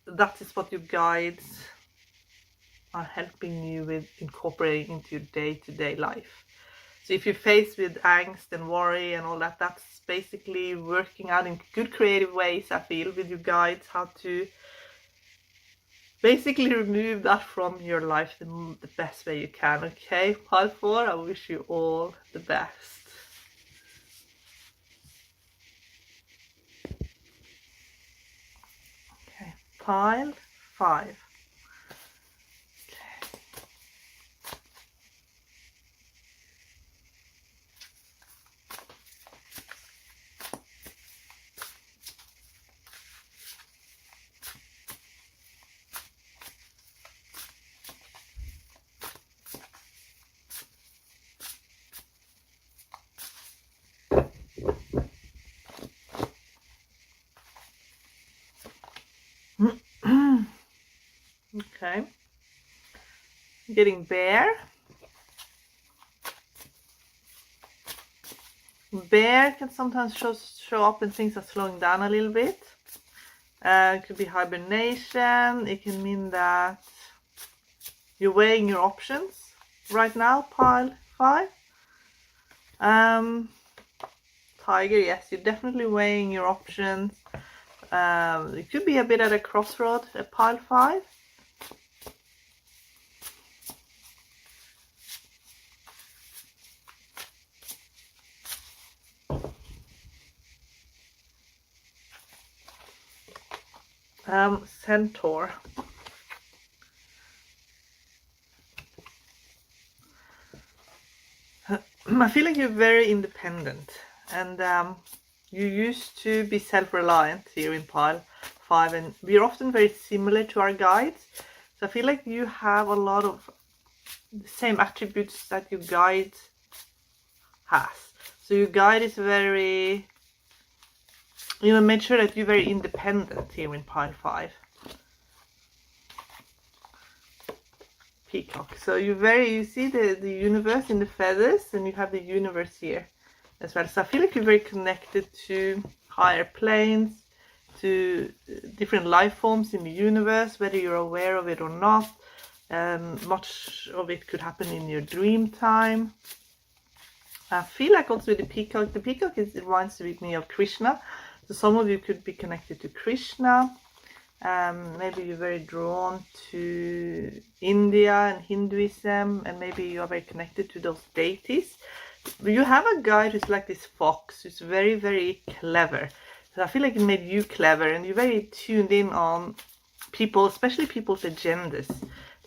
that is what your guides are helping you with incorporating into your day-to-day life. So if you're faced with angst and worry and all that, that's basically working out in good creative ways, I feel, with your guides, how to basically remove that from your life the best way you can. Okay, pile 4, I wish you all the best. Okay, pile 5. Okay, getting bear. Bear can sometimes show up when things are slowing down a little bit. It could be hibernation. It can mean that you're weighing your options right now, pile 5. Tiger, yes, you're definitely weighing your options. It could be a bit at a crossroad at pile 5. Centaur. I feel like you're very independent, and you used to be self-reliant here in pile 5, and we're often very similar to our guides. So I feel like you have a lot of the same attributes that your guide has. So your guide is very, make sure that you're very independent here in pile 5. Peacock. So you see the universe in the feathers, and you have the universe here as well. So I feel like you're very connected to higher planes, to different life forms in the universe, whether you're aware of it or not. Much of it could happen in your dream time. I feel like also with the peacock it reminds me of Krishna. So some of you could be connected to Krishna. Maybe you're very drawn to India and Hinduism, and maybe you are very connected to those deities. You have a guide who's like this fox, who's very, very clever. So I feel like it made you clever, and you're very tuned in on people, especially people's agendas.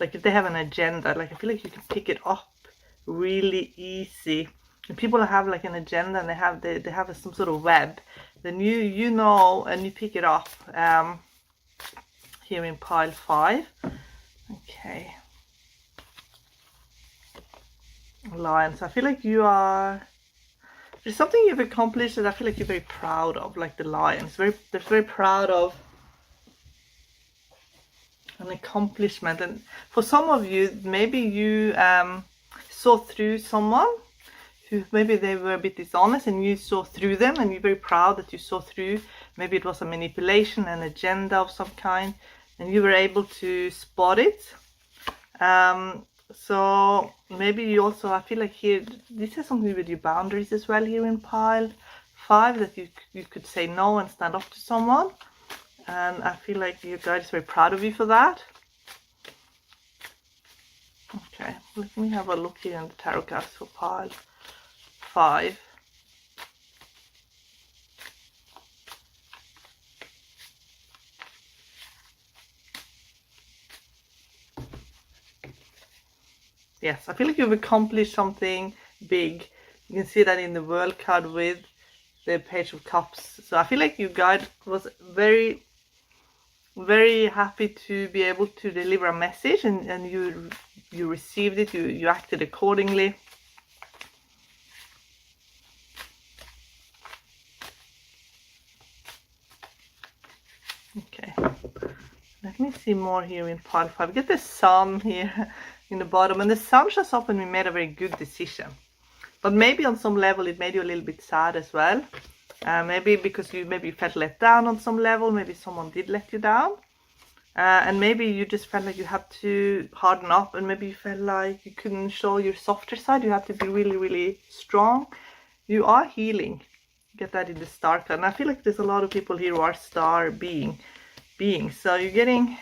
Like if they have an agenda, like I feel like you can pick it up really easy. And people have like an agenda, and they have some sort of web. Then you know, and you pick it up. Here in pile 5. Okay. Lion. So I feel like there's something you've accomplished that I feel like you're very proud of, like the lions. They're very proud of an accomplishment. And for some of you, maybe you saw through someone who maybe they were a bit dishonest, and you saw through them, and you're very proud that you saw through. Maybe it was a manipulation, an agenda of some kind, and you were able to spot it. So maybe you also, I feel like here, this has something to do with your boundaries as well here in pile 5, that you could say no and stand up to someone. And I feel like your guide is very proud of you for that. Okay, let me have a look here in the tarot cards for pile 5. Yes, I feel like you've accomplished something big. You can see that in the World card with the Page of Cups. So I feel like your guide was very, very happy to be able to deliver a message, and you received it, you acted accordingly. Okay, let me see more here in pile 5. Get the Sun here in the bottom, and the Sun shows up when we made a very good decision. But maybe on some level it made you a little bit sad as well. Maybe because you felt let down on some level. Maybe someone did let you down. And maybe you just felt like you had to harden up, and maybe you felt like you couldn't show your softer side. You had to be really, really strong. You are healing. Get that in the Star card. And I feel like there's a lot of people here who are star beings. So you're getting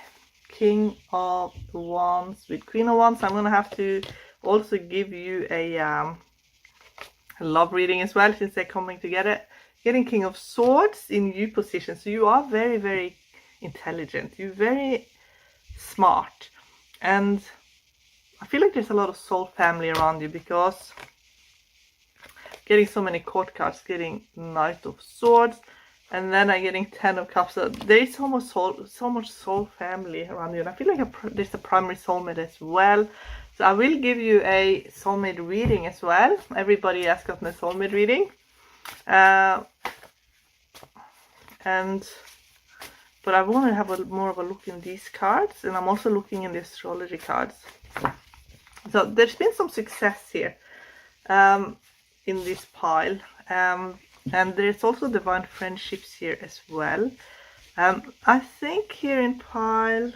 King of Wands with Queen of Wands. I'm going to have to also give you a love reading as well, since they're coming together. Getting King of Swords in you position. So you are very, very intelligent. You're very smart. And I feel like there's a lot of soul family around you, because getting so many court cards, getting Knight of Swords, and then I'm getting 10 of Cups. So there is so much soul family around you. And I feel like there's a primary soulmate as well. So I will give you a soulmate reading as well. Everybody has gotten a soulmate reading. But I want to have more of a look in these cards, and I'm also looking in the astrology cards. So there's been some success here in this pile, and there's also divine friendships here as well. I think here in pile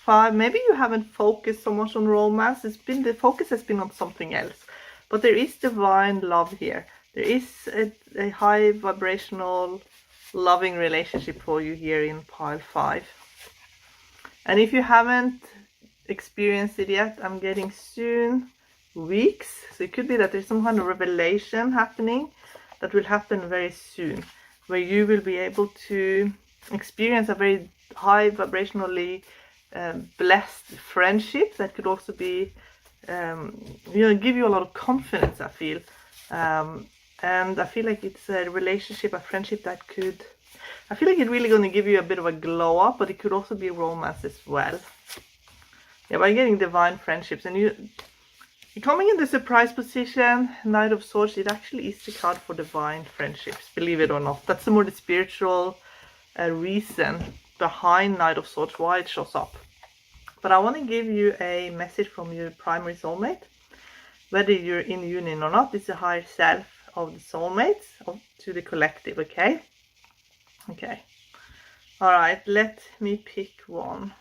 5, maybe you haven't focused so much on romance. The focus has been on something else, but there is divine love here. There is a high vibrational loving relationship for you here in pile 5. And if you haven't experienced it yet, I'm getting soon weeks. So it could be that there's some kind of revelation happening that will happen very soon, where you will be able to experience a very high vibrationally blessed friendship that could also be give you a lot of confidence, I feel. And I feel like it's a relationship, a friendship that could, I feel like it's really going to give you a bit of a glow up, but it could also be romance as well. Yeah, by getting divine friendships, and you're coming in the surprise position, Knight of Swords, it actually is the card for divine friendships, believe it or not. That's the more the spiritual reason behind Knight of Swords, why it shows up. But I want to give you a message from your primary soulmate, whether you're in union or not. It's a higher self of the soulmates to the collective. Okay, all right, let me pick one.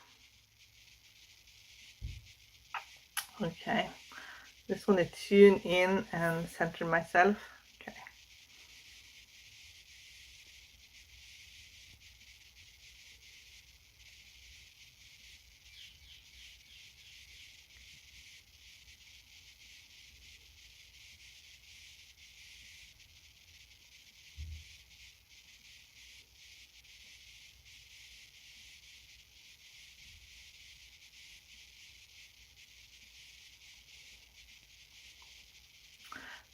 Okay, just want to tune in and center myself. Okay,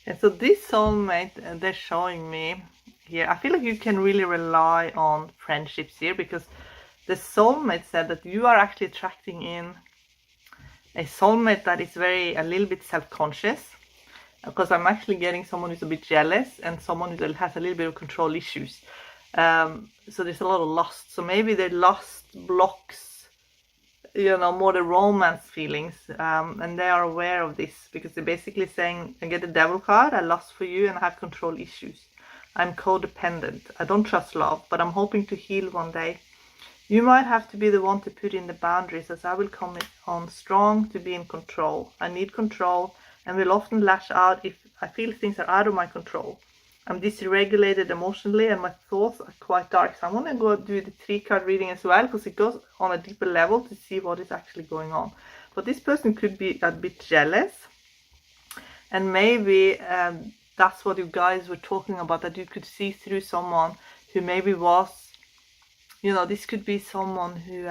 and so this soulmate they're showing me here, I feel like you can really rely on friendships here, because the soulmate said that you are actually attracting in a soulmate that is a little bit self-conscious, because I'm actually getting someone who's a bit jealous and someone who has a little bit of control issues. So there's a lot of lust. So maybe the lust blocks more the romance feelings, and they are aware of this because they're basically saying, I get the devil card, I lust for you and I have control issues. I'm codependent. I don't trust love, but I'm hoping to heal one day. You might have to be the one to put in the boundaries, as I will come on strong to be in control. I need control and will often lash out if I feel things are out of my control. I'm dysregulated emotionally and my thoughts are quite dark. So I'm going to go do the 3-card reading as well, because it goes on a deeper level to see what is actually going on. But this person could be a bit jealous, and maybe that's what you guys were talking about, that you could see through someone who maybe was, this could be someone who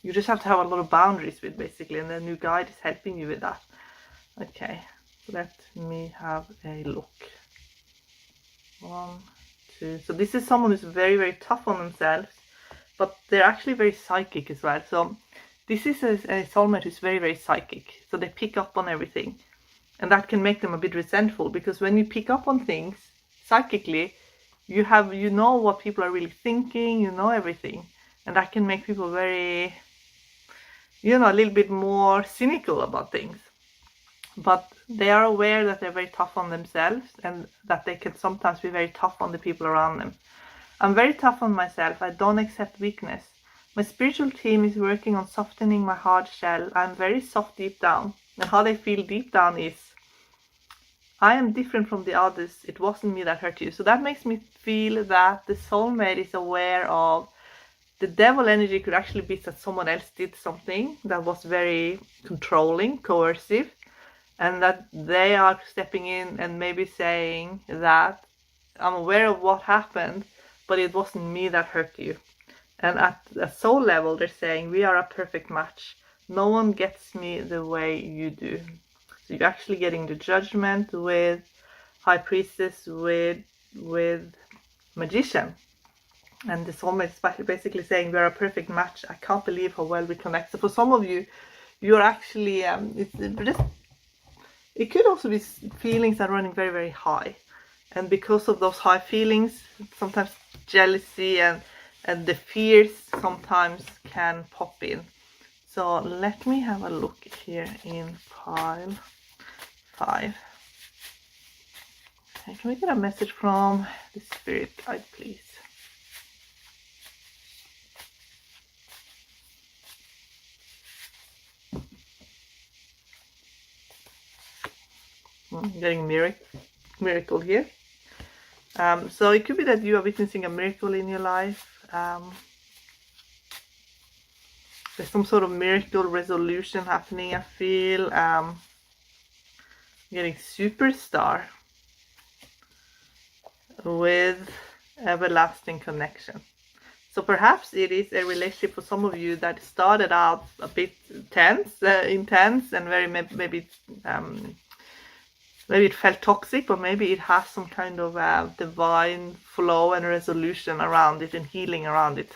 you just have to have a lot of boundaries with, basically, and the new guide is helping you with that. Okay, let me have a look. 1, 2. So this is someone who's very, very tough on themselves, but they're actually very psychic as well. So this is a soulmate who's very, very psychic. So they pick up on everything, and that can make them a bit resentful, because when you pick up on things psychically, you know what people are really thinking, everything, and that can make people very, a little bit more cynical about things. But they are aware that they're very tough on themselves, and that they can sometimes be very tough on the people around them. I'm very tough on myself. I don't accept weakness. My spiritual team is working on softening my hard shell. I'm very soft deep down. And how they feel deep down is, I am different from the others. It wasn't me that hurt you. So that makes me feel that the soulmate is aware of the devil energy. Could actually be that someone else did something that was very controlling, coercive, and that they are stepping in and maybe saying that I'm aware of what happened, but it wasn't me that hurt you. And at a soul level, they're saying, we are a perfect match. No one gets me the way you do. So you're actually getting the Judgment with High Priestess, with Magician. And the soulmate is basically saying, we're a perfect match. I can't believe how well we connect. So for some of you, you're actually, it could also be feelings that are running very, very high. And because of those high feelings, sometimes jealousy and the fears sometimes can pop in. So let me have a look here in pile 5. Okay, can we get a message from the spirit guide, please? I'm getting miracle here. So it could be that you are witnessing a miracle in your life. There's some sort of miracle resolution happening, I feel. Getting superstar with everlasting connection. So perhaps it is a relationship for some of you that started out a bit intense, and very maybe it felt toxic, but maybe it has some kind of divine flow and resolution around it and healing around it.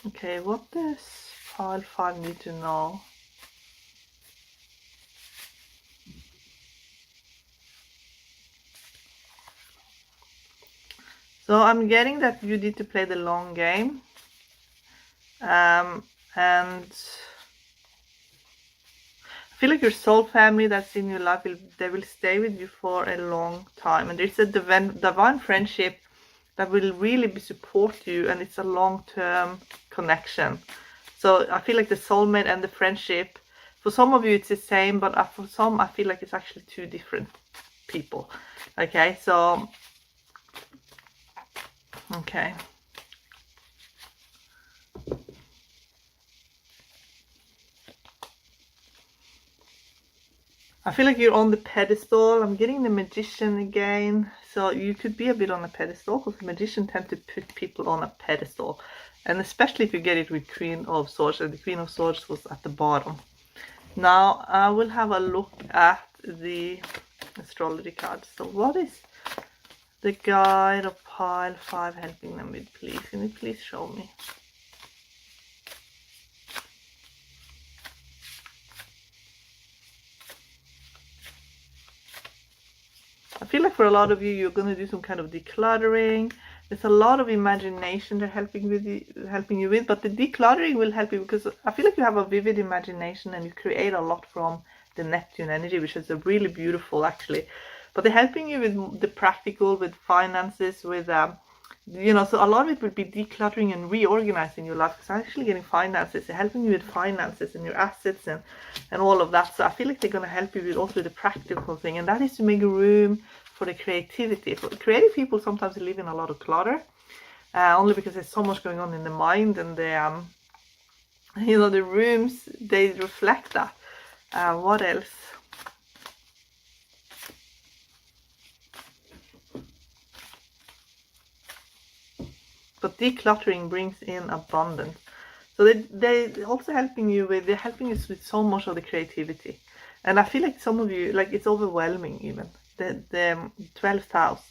Okay, what does pile 5 need to know? So I'm getting that you need to play the long game. And I feel like your soul family that's in your life, they will stay with you for a long time. And there's a divine friendship that will really support you, and it's a long-term connection. So I feel like the soulmate and the friendship, for some of you it's the same, but for some I feel like it's actually 2 different people. Okay, so okay. I feel like you're on the pedestal. I'm getting the Magician again. So you could be a bit on a pedestal, because the Magician tend to put people on a pedestal. And especially if you get it with Queen of Swords, and the Queen of Swords was at the bottom. Now I will have a look at the astrology cards. So what is the guide of pile 5 helping them with, please? Can you please show me? I feel like for a lot of you, you're going to do some kind of decluttering. It's a lot of imagination they're helping you with, but the decluttering will help you because I feel like you have a vivid imagination and you create a lot from the Neptune energy, which is a really beautiful actually. But they're helping you with the practical, with finances, with so a lot of it would be decluttering and reorganizing your life, because actually getting finances, they're helping you with finances and your assets and all of that. So I feel like they're going to help you with also the practical thing, and that is to make room for the creativity. For creative people sometimes live in a lot of clutter, only because there's so much going on in the mind, and the rooms, they reflect that. What else? But decluttering brings in abundance. So they're also helping you with so much of the creativity. And I feel like some of you, like, it's overwhelming even. The 12th house,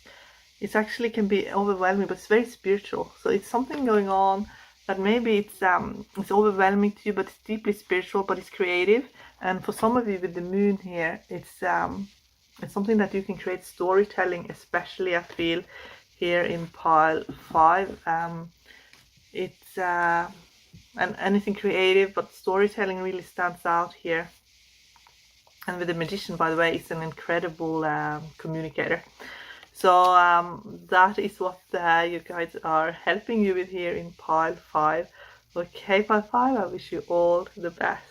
it actually can be overwhelming, but it's very spiritual. So it's something going on that maybe it's overwhelming to you, but it's deeply spiritual, but it's creative. And for some of you with the moon here, it's something that you can create storytelling, especially I feel here in pile 5. It's and anything creative, but storytelling really stands out here. And with the magician, by the way, it's an incredible communicator. So that is what you guys are helping you with here in pile 5. Okay, pile 5, I wish you all the best.